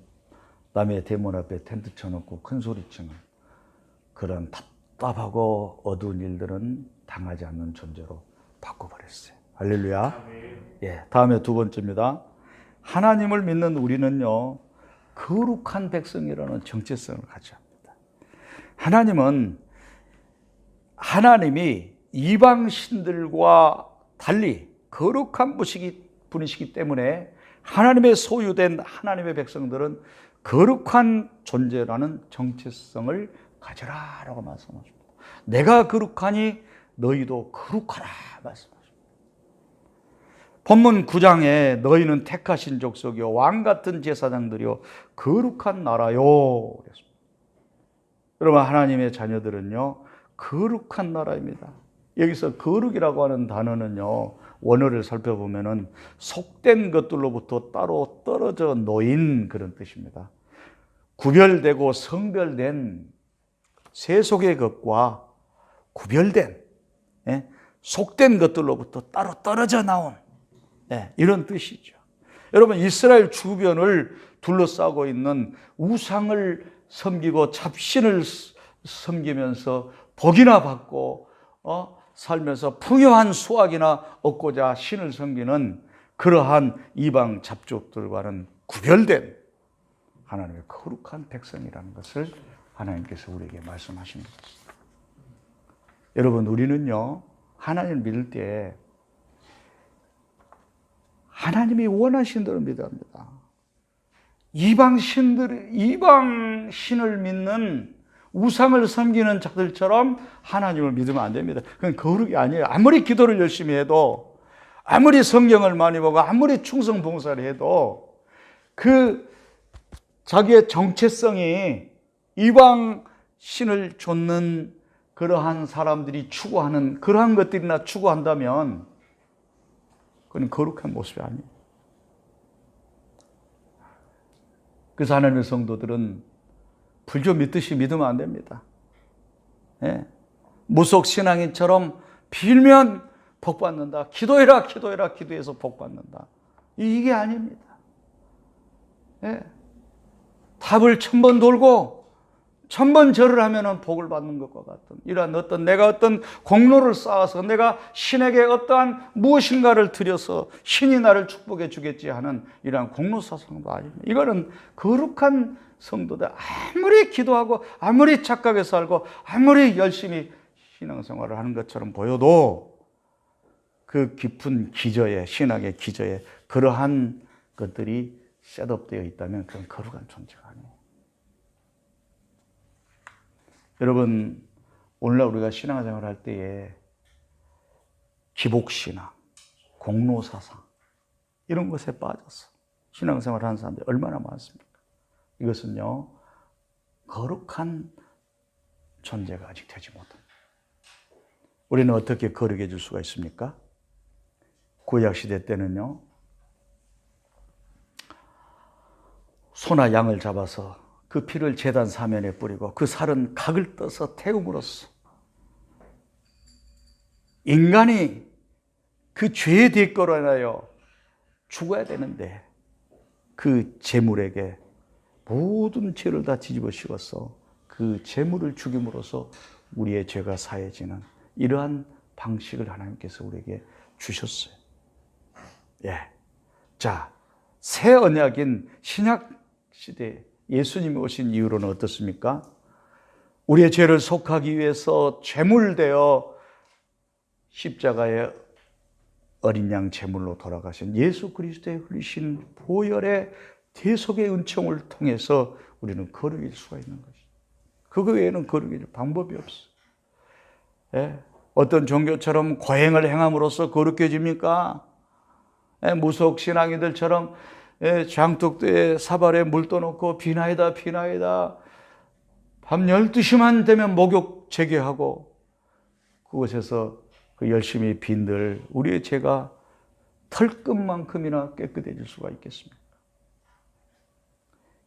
남의 대문 앞에 텐트 쳐놓고 큰 소리 치는 그런 답답하고 어두운 일들은 당하지 않는 존재로 바꿔버렸어요. 할렐루야. 예, 다음에 두 번째입니다. 하나님을 믿는 우리는요, 거룩한 백성이라는 정체성을 가져야 합니다. 하나님이 이방 신들과 달리 거룩한 분이시기 때문에 하나님의 소유된 하나님의 백성들은 거룩한 존재라는 정체성을 가져라라고 말씀하십니다. 내가 거룩하니 너희도 거룩하라 말씀하십니다. 본문 9장에 너희는 택하신 족속이요 왕 같은 제사장들이요 거룩한 나라요 그랬습니다. 여러분, 하나님의 자녀들은요 거룩한 나라입니다. 여기서 거룩이라고 하는 단어는요, 원어를 살펴보면은 속된 것들로부터 따로 떨어져 놓인 그런 뜻입니다. 구별되고 성별된 세속의 것과 구별된 속된 것들로부터 따로 떨어져 나온 이런 뜻이죠. 여러분, 이스라엘 주변을 둘러싸고 있는 우상을 섬기고 잡신을 섬기면서 복이나 받고 살면서 풍요한 수확이나 얻고자 신을 섬기는 그러한 이방 잡족들과는 구별된 하나님의 거룩한 백성이라는 것을 하나님께서 우리에게 말씀하시는 것입니다. 여러분, 우리는요 하나님을 믿을 때 하나님이 원하신 대로 믿어야 합니다. 이방 신을 믿는 우상을 섬기는 자들처럼 하나님을 믿으면 안 됩니다. 그건 거룩이 아니에요. 아무리 기도를 열심히 해도, 아무리 성경을 많이 보고, 아무리 충성 봉사를 해도 그 자기의 정체성이 이방 신을 좇는 그러한 사람들이 추구하는 그러한 것들이나 추구한다면 그건 거룩한 모습이 아니에요. 그래서 하나님의 성도들은 불교 믿듯이 믿으면 안 됩니다. 무속 신앙인처럼 빌면 복 받는다. 기도해라, 기도해라, 기도해서 복 받는다. 이게 아닙니다. 탑을 1000번 돌고 1000번 절을 하면 복을 받는 것과 같은 이러한 내가 어떤 공로를 쌓아서 내가 신에게 어떠한 무엇인가를 드려서 신이 나를 축복해 주겠지 하는 이러한 공로사상도 아닙니다. 이거는 거룩한 성도들, 아무리 기도하고 아무리 착하게 살고 아무리 열심히 신앙생활을 하는 것처럼 보여도 그 깊은 기저에, 신학의 기저에 그러한 것들이 셋업되어 있다면 그건 거룩한 존재가 아니에요. 여러분, 오늘날 우리가 신앙생활을 할 때에 기복신앙, 공로사상 이런 것에 빠져서 신앙생활을 하는 사람들이 얼마나 많습니까? 이것은요, 거룩한 존재가 아직 되지 못합니다. 우리는 어떻게 거룩해질 수가 있습니까? 구약시대 때는요, 소나 양을 잡아서 그 피를 제단 사면에 뿌리고 그 살은 각을 떠서 태움으로써 인간이 그 죄의 대가로 인하여 죽어야 되는데 그 제물에게 모든 죄를 다 뒤집어 씌워서 그 제물을 죽임으로써 우리의 죄가 사해지는 이러한 방식을 하나님께서 우리에게 주셨어요. 자, 새 언약인 신약 시대에 예수님이 오신 이후로는 어떻습니까? 우리의 죄를 속하기 위해서 제물되어 십자가의 어린 양 제물로 돌아가신 예수 그리스도의 흘리신 보혈의 대속의 은총을 통해서 우리는 거룩해질 수가 있는 것이죠. 그거 외에는 거룩해질 방법이 없어요. 어떤 종교처럼 고행을 행함으로써 거룩해집니까? 무속 신앙이들처럼 장독대에 사발에 물 떠놓고 비나이다 밤 12시만 되면 목욕 재개하고 그곳에서 그 열심히 빈들 우리의 죄가 털끝만큼이나 깨끗해질 수가 있겠습니까?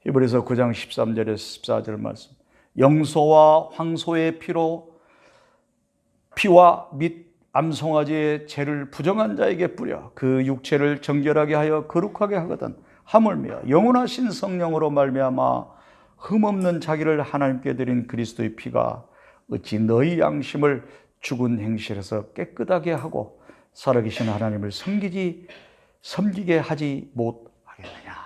히브리서 9장 13절에서 14절 말씀. 영소와 황소의 피와 및 암송아지의 죄를 부정한 자에게 뿌려 그 육체를 정결하게 하여 거룩하게 하거든. 하물며 영원하신 성령으로 말미암아 흠없는 자기를 하나님께 드린 그리스도의 피가 어찌 너희 양심을 죽은 행실에서 깨끗하게 하고 살아계신 하나님을 섬기게 하지 못하겠느냐.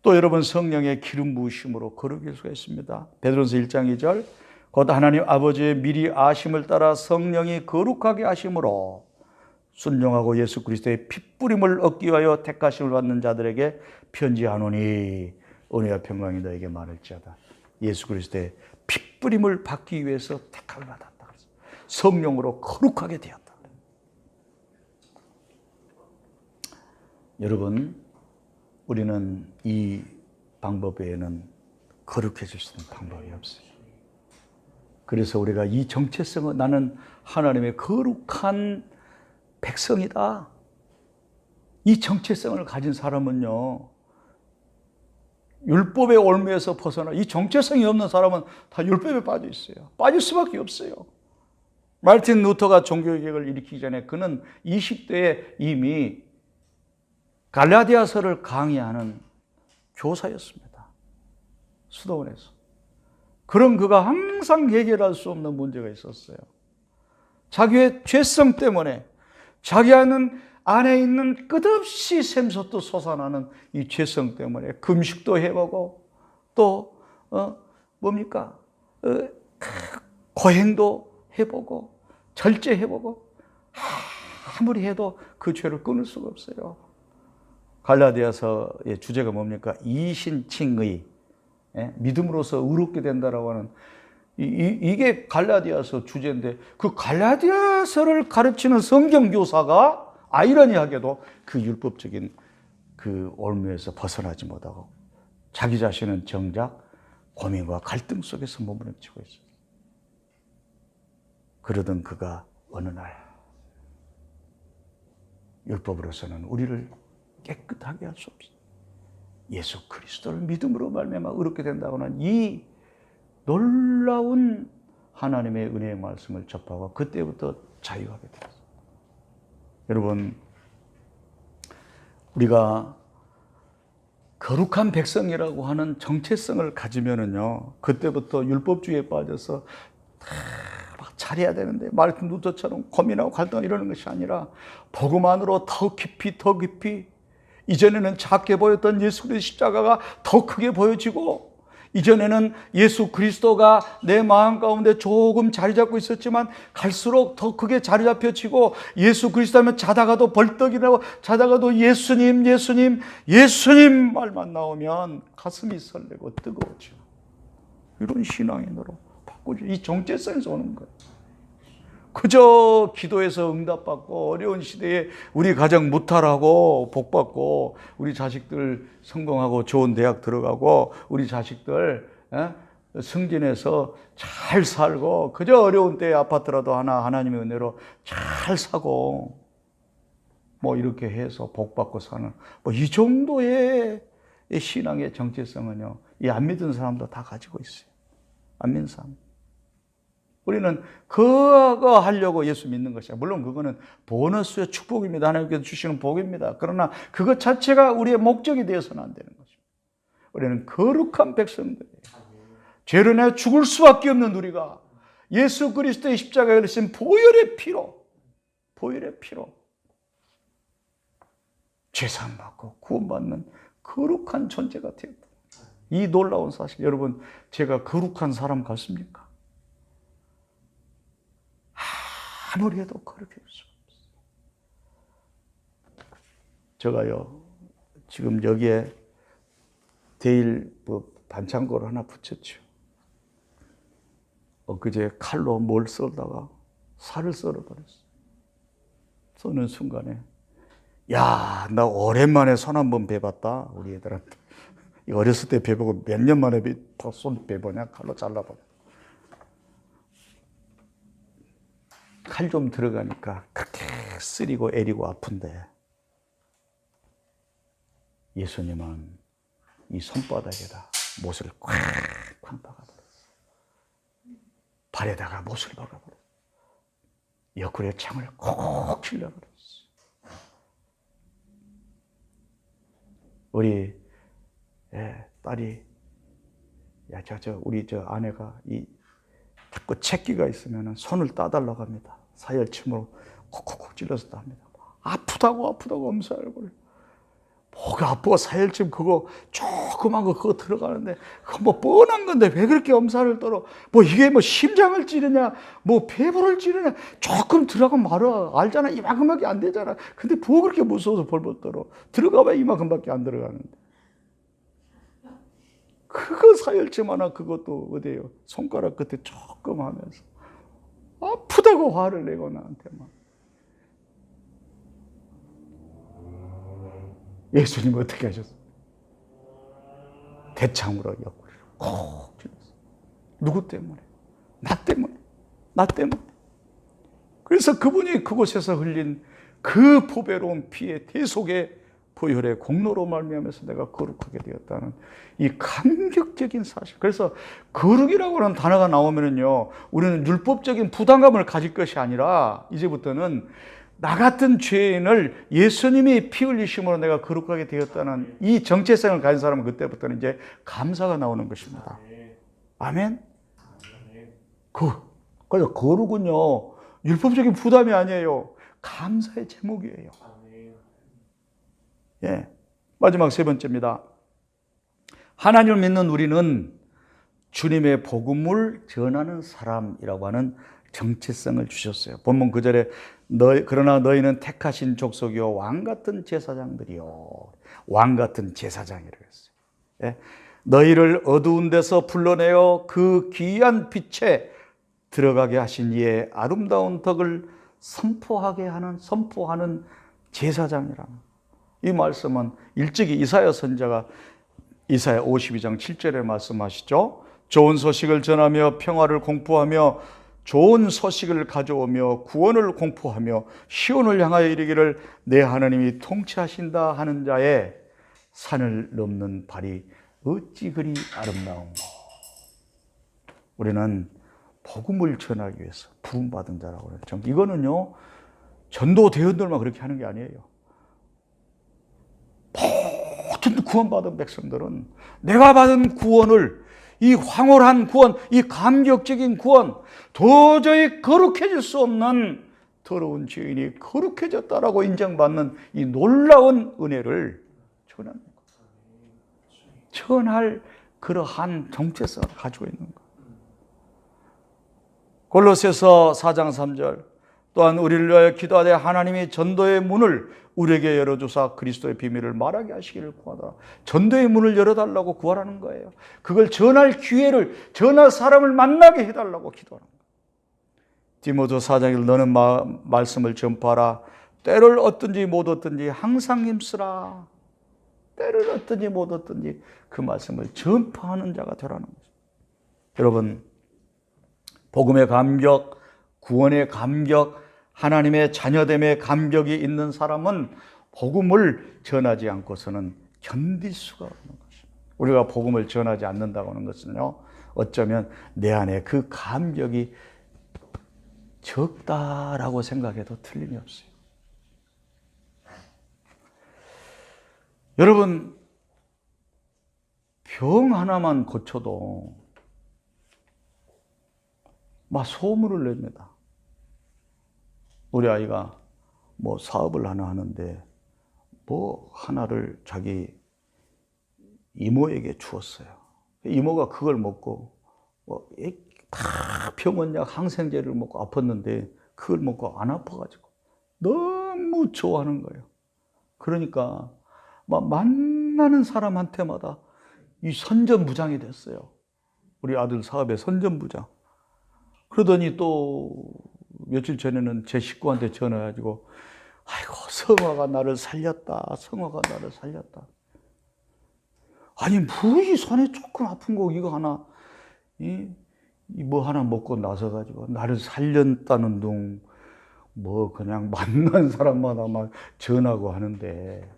또 여러분, 성령의 기름 부으심으로 거룩해질 수가 있습니다. 베드로전서 1장 2절. 곧 하나님 아버지의 미리 아심을 따라 성령이 거룩하게 하심으로 순종하고 예수 그리스도의 핏부림을 얻기 위하여 택하심을 받는 자들에게 편지하노니 은혜와 평강이 너에게 많을지어다. 예수 그리스도의 핏부림을 받기 위해서 택함을 받았다. 성령으로 거룩하게 되었다. 여러분, 우리는 이 방법 외에는 거룩해질 수 있는 방법이 없어요. 그래서 우리가 이 정체성은 나는 하나님의 거룩한 백성이다. 이 정체성을 가진 사람은요, 율법의 올무에서 벗어나 이 정체성이 없는 사람은 다 율법에 빠져 있어요. 빠질 수밖에 없어요. 마르틴 루터가 종교개혁을 일으키기 전에 그는 20대에 이미 갈라디아서를 강의하는 교사였습니다. 수도원에서. 그런 그가 항상 해결할 수 없는 문제가 있었어요. 자기의 죄성 때문에 자기 안에 있는 끝없이 샘솟듯 솟아나는 이 죄성 때문에 금식도 해보고 또 고행도 해보고 절제해보고 아무리 해도 그 죄를 끊을 수가 없어요. 갈라디아서의 주제가 뭡니까? 이신칭의, 믿음으로써 의롭게 된다라고 하는 이게 갈라디아서 주제인데, 그 갈라디아서를 가르치는 성경교사가 아이러니하게도 그 율법적인 그 올무에서 벗어나지 못하고 자기 자신은 정작 고민과 갈등 속에서 머무르고 있어요. 그러던 그가 어느 날 율법으로서는 우리를 깨끗하게 할 수 없어요. 예수 그리스도를 믿음으로 말미암아 의롭게 된다고 하는 이 놀라운 하나님의 은혜의 말씀을 접하고 그때부터 자유하게 되었어요. 여러분, 우리가 거룩한 백성이라고 하는 정체성을 가지면은요, 그때부터 율법주의에 빠져서 막 잘해야 되는데 마르틴 루터처럼 고민하고 갈등하고 이러는 것이 아니라 복음 안으로 더 깊이 이전에는 작게 보였던 예수 그리스도의 십자가가 더 크게 보여지고, 이전에는 예수 그리스도가 내 마음 가운데 조금 자리 잡고 있었지만 갈수록 더 크게 자리 잡혀지고, 예수 그리스도 하면 자다가도 벌떡 일어나고 자다가도 예수님 말만 나오면 가슴이 설레고 뜨거워져. 이런 신앙인으로 바꾸죠. 이 정체성에서 오는 거예요. 그저 기도해서 응답받고 어려운 시대에 우리 가정 무탈하고 복받고 우리 자식들 성공하고 좋은 대학 들어가고 우리 자식들 승진해서 잘 살고 그저 어려운 때에 아파트라도 하나 하나님의 은혜로 잘 사고 뭐 이렇게 해서 복받고 사는 뭐 이 정도의 신앙의 정체성은요, 이 안 믿은 사람도 다 가지고 있어요. 안 믿는 사람. 우리는 그거 하려고 예수 믿는 것이야. 물론 그거는 보너스의 축복입니다. 하나님께서 주시는 복입니다. 그러나 그것 자체가 우리의 목적이 되어서는 안 되는 것입니다. 우리는 거룩한 백성들이에요. 죄로 인해 죽을 수밖에 없는 우리가 예수 그리스도의 십자가에 흘리신 보혈의 피로 죄사함받고 구원받는 거룩한 존재가 되었다. 이 놀라운 사실, 여러분, 제가 거룩한 사람 같습니까? 아무리 해도 그렇게 할 수가 없어요. 제가요, 지금 여기에 데일 반창고를 하나 붙였죠. 엊그제 칼로 뭘 썰다가 살을 썰어버렸어요. 쏘는 순간에, 야, 나 오랜만에 손 한번 베봤다, 우리 애들한테. 어렸을 때 베보고 몇 년 만에 손 베보냐, 칼로 잘라버려. 칼 좀 들어가니까 그렇게 쓰리고 애리고 아픈데 예수님은 이 손바닥에다 못을 쾅쾅 박아버렸어요. 발에다가 못을 박아버렸어요. 옆구리에 창을 콕 찔러버렸어요. 우리 딸이 우리 아내가 자꾸 채기가 있으면 손을 따달라고 합니다. 사열침으로 콕콕콕 찔러서 합니다. 아프다고 엄살을. 뭐가 아프고 사열침 그거 조그만 거 그거 들어가는데 그거 뭐 뻔한 건데 왜 그렇게 엄살을 떨어? 뭐 이게 뭐 심장을 찌르냐 뭐 폐부를 찌르냐 조금 들어가면 말아 알잖아. 이만큼밖에 안 되잖아. 근데 뭐 그렇게 무서워서 벌벌 떨어? 들어가봐야 이만큼밖에 안 들어가는데 그거 사열침 하나 그것도 어디에요? 손가락 끝에 조금 하면서 아프다고 화를 내고 나한테만. 예수님 어떻게 하셨어요? 대창으로 옆구리를 콕 찔렀어요. 누구 때문에? 나 때문에. 그래서 그분이 그곳에서 흘린 그 보배로운 피의 대속의 보혈의 공로로 말미암아서 내가 거룩하게 되었다는 이 감격적인 사실. 그래서 거룩이라고 하는 단어가 나오면은요, 우리는 율법적인 부담감을 가질 것이 아니라 이제부터는 나 같은 죄인을 예수님이 피 흘리심으로 내가 거룩하게 되었다는 이 정체성을 가진 사람은 그때부터는 이제 감사가 나오는 것입니다. 아멘? 그래서 거룩은요, 율법적인 부담이 아니에요. 감사의 제목이에요. 예. 마지막 세 번째입니다. 하나님을 믿는 우리는 주님의 복음을 전하는 사람이라고 하는 정체성을 주셨어요. 본문 9절에 그러나 너희는 택하신 족속이요 왕같은 제사장들이요. 왕같은 제사장이라고 했어요. 예? 너희를 어두운 데서 불러내어 그 귀한 빛에 들어가게 하신 이의 아름다운 덕을 선포하는 제사장이라는. 이 말씀은 일찍이 이사야 선지자가 이사야 52장 7절에 말씀하시죠. 좋은 소식을 전하며 평화를 공포하며 좋은 소식을 가져오며 구원을 공포하며 시온을 향하여 이르기를 내 하나님이 통치하신다 하는 자의 산을 넘는 발이 어찌 그리 아름다운가. 우리는 복음을 전하기 위해서 부름받은 자라고 그랬죠. 이거는요, 전도 대원들만 그렇게 하는 게 아니에요. 모든 구원받은 백성들은 내가 받은 구원을, 이 황홀한 구원, 이 감격적인 구원, 도저히 거룩해질 수 없는 더러운 죄인이 거룩해졌다라고 인정받는 이 놀라운 은혜를 전합니다. 전할 그러한 정체성을 가지고 있는 것. 골로새서 4장 3절 또한 우리를 위하여 기도하되 하나님이 전도의 문을 우리에게 열어주사 그리스도의 비밀을 말하게 하시기를 구하더라. 전도의 문을 열어달라고 구하라는 거예요. 그걸 전할 기회를, 전할 사람을 만나게 해달라고 기도하는 거예요. 디모데 4장에 너는 말씀을 전파하라. 때를 얻든지 못 얻든지 항상 힘쓰라. 때를 얻든지 못 얻든지 그 말씀을 전파하는 자가 되라는 거죠. 여러분, 복음의 감격, 구원의 감격, 하나님의 자녀됨의 감격이 있는 사람은 복음을 전하지 않고서는 견딜 수가 없는 것입니다. 우리가 복음을 전하지 않는다고 하는 것은요, 어쩌면 내 안에 그 감격이 적다라고 생각해도 틀림이 없어요. 여러분, 병 하나만 고쳐도 막 소문을 냅니다. 우리 아이가 뭐 사업을 하나 하는데 뭐 하나를 자기 이모에게 주었어요. 이모가 그걸 먹고 다 병원약 항생제를 먹고 아팠는데 그걸 먹고 안 아파가지고 너무 좋아하는 거예요. 그러니까 막 만나는 사람한테마다 이 선전부장이 됐어요. 우리 아들 사업의 선전부장. 그러더니 또 며칠 전에는 제 식구한테 전화해가지고 아이고 성화가 나를 살렸다. 성화가 나를 살렸다. 아니 뭐 이 손에 조금 아픈 거 이거 하나 뭐 하나 먹고 나서 가지고 나를 살렸다는 둥 뭐 그냥 만난 사람마다 막 전하고 하는데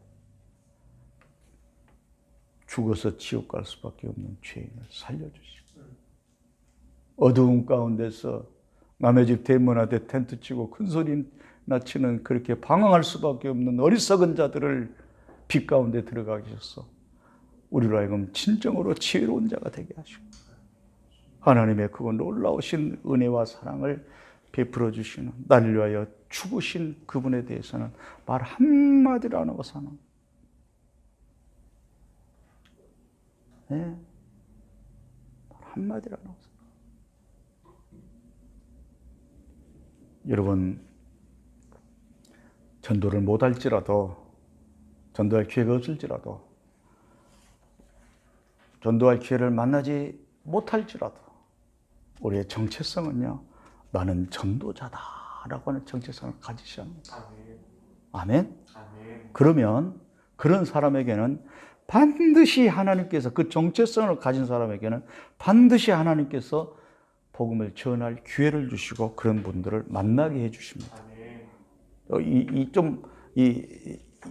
죽어서 지옥 갈 수밖에 없는 죄인을 살려주시고, 어두운 가운데서 남의 집 대문 앞에 텐트 치고 큰 소리나 치는 그렇게 방황할 수밖에 없는 어리석은 자들을 빛 가운데 들어가게 하셔서 우리로 하여금 진정으로 지혜로운 자가 되게 하시고, 하나님의 그 놀라우신 은혜와 사랑을 베풀어 주시는, 나를 위하여 죽으신 그분에 대해서는 말 한마디로 안 하고 사는, 네? 말 한마디로 안 하고 사는. 여러분, 전도를 못할지라도, 전도할 기회가 없을지라도, 전도할 기회를 만나지 못할지라도 우리의 정체성은요, 나는 전도자다라고 하는 정체성을 가지셔야 합니다. 아멘? 아멘. 그러면 그런 사람에게는 반드시 하나님께서, 그 정체성을 가진 사람에게는 반드시 하나님께서 복음을 전할 기회를 주시고 그런 분들을 만나게 해 주십니다. 좀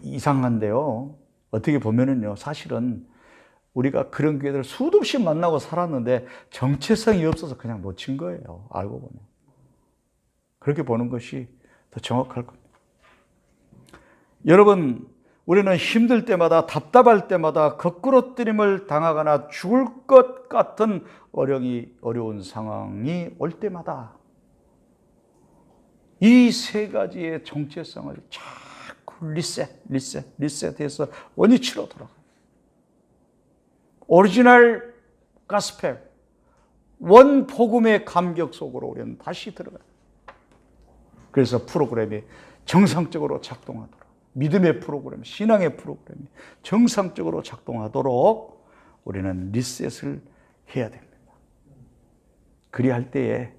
이상한데요. 어떻게 보면은요, 사실은 우리가 그런 기회들을 수도 없이 만나고 살았는데 정체성이 없어서 그냥 놓친 거예요. 알고 보면. 그렇게 보는 것이 더 정확할 겁니다. 여러분, 우리는 힘들 때마다, 답답할 때마다, 거꾸로뜨림을 당하거나 죽을 것 같은 어려운 상황이 올 때마다 이 세 가지의 정체성을 자꾸 리셋해서 원위치로 돌아가요. 오리지널 가스펠, 원 복음의 감격 속으로 우리는 다시 들어가요. 그래서 프로그램이 정상적으로 작동하도록, 믿음의 프로그램, 신앙의 프로그램이 정상적으로 작동하도록 우리는 리셋을 해야 됩니다. 그리할 때에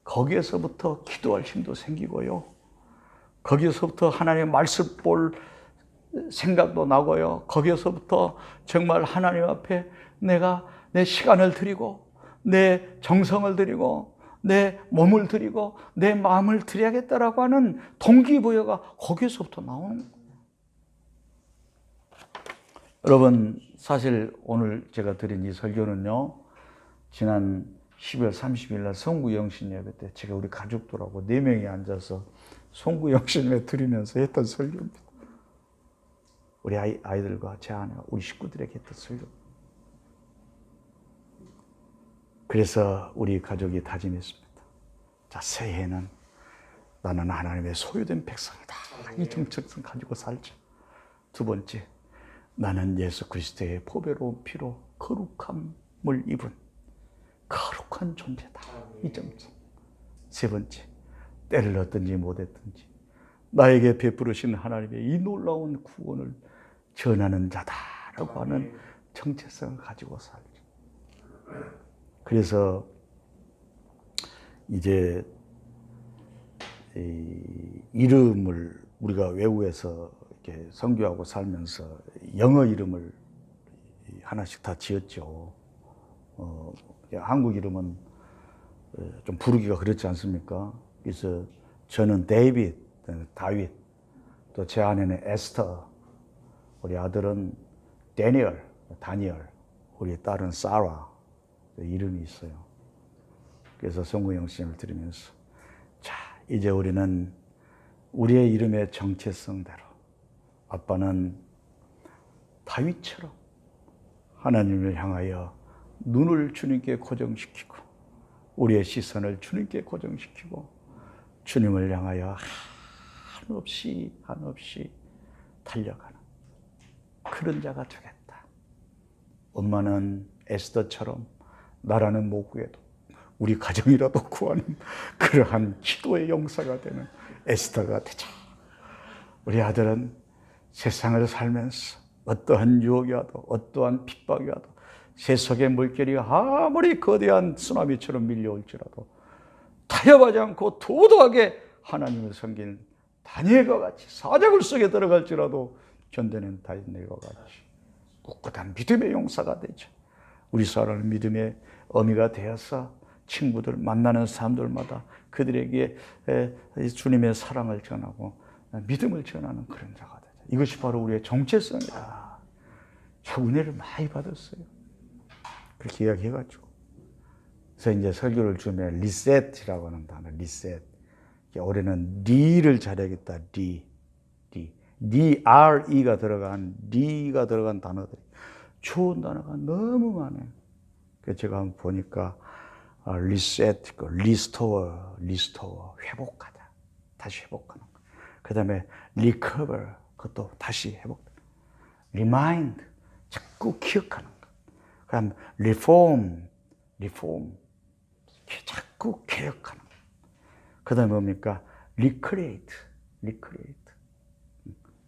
거기에서부터 기도할 힘도 생기고요, 거기에서부터 하나님의 말씀 볼 생각도 나고요, 거기에서부터 정말 하나님 앞에 내가 내 시간을 드리고 내 정성을 드리고 내 몸을 드리고 내 마음을 드려야겠다라고 하는 동기부여가 거기에서부터 나오는 거예요. 여러분, 사실 오늘 제가 드린 이 설교는요, 지난 12월 30일 날 송구영신 예배 때 제가 우리 가족들하고 4명이 앉아서 송구영신 예배 드리면서 했던 설교입니다. 우리 아이들과 제 아내가 우리 식구들에게 했던 설교. 그래서 우리 가족이 다짐했습니다. 자, 새해에는 나는 하나님의 소유된 백성이다. 이 정체성 가지고 살자. 두 번째, 나는 예수 그리스도의 보배로운 피로 거룩함을 입은 거룩한 존재다. 이 정체성. 세 번째, 때를 얻든지 못했든지 나에게 베풀으신 하나님의 이 놀라운 구원을 전하는 자다라고 하는 정체성을 가지고 살죠. 그래서 이제 이름을 우리가 외국에서 이렇게 선교하고 살면서 영어 이름을 하나씩 다 지었죠. 한국 이름은 좀 부르기가 그렇지 않습니까? 그래서 저는 데이빗, 다윗, 또 제 아내는 에스터, 우리 아들은 다니엘, 우리 딸은 사라, 이름이 있어요. 그래서 송구영신을 들으면서, 자, 이제 우리는 우리의 이름의 정체성대로, 아빠는 다윗처럼 하나님을 향하여 눈을 주님께 고정시키고 우리의 시선을 주님께 고정시키고 주님을 향하여 한없이 달려가는 그런 자가 되겠다. 엄마는 에스더처럼 나라는 못 구해도 우리 가정이라도 구하는 그러한 기도의 용사가 되는 에스더가 되자. 우리 아들은 세상을 살면서 어떠한 유혹이 와도 어떠한 핍박이 와도 세속의 물결이 아무리 거대한 쓰나미처럼 밀려올지라도 타협하지 않고 도도하게 하나님을 섬기는 다니엘과 같이 사자굴 속에 들어갈지라도 견뎌낸 다니엘과 같이 꿋꿋한 믿음의 용사가 되죠. 우리 사람은 믿음의 어미가 되어서 친구들, 만나는 사람들마다 그들에게 주님의 사랑을 전하고 믿음을 전하는 그런 자가 되자. 이것이 바로 우리의 정체성이다. 저 은혜를 많이 받았어요. 그렇게 이야기해가지고. 그래서 이제 설교를 주면 리셋이라고 하는 단어, 리셋. 올해는 D를 잘해야겠다, D. D-R-E가 들어간, D가 들어간 단어들이. 좋은 단어가 너무 많아요. 그래서 제가 한번 보니까, 리셋, 리스토어, 회복하다. 다시 회복하는 거. 그 다음에 recover, 그것도 다시 회복하다. remind, 자꾸 기억하는 거. 그 다음 reform, 자꾸 개혁하는 거. 그 다음에 뭡니까? recreate,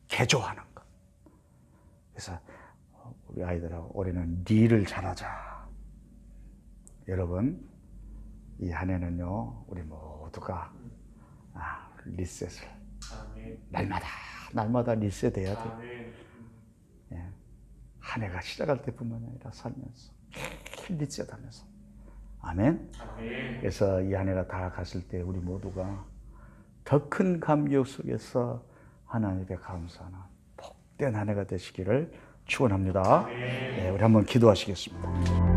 개조하는 거. 그래서 우리 아이들하고 올해는 D를 잘하자. 여러분, 이 한 해는요, 우리 모두가 리셋을 날마다 리셋해야 돼요. 예. 한 해가 시작할 때뿐만 아니라 살면서 리셋하면서. 아멘. 그래서 이 한 해가 다 갔을 때 우리 모두가 더 큰 감격 속에서 하나님께 감사하는 복된 한 해가 되시기를 축원합니다. 네, 우리 한번 기도하시겠습니다.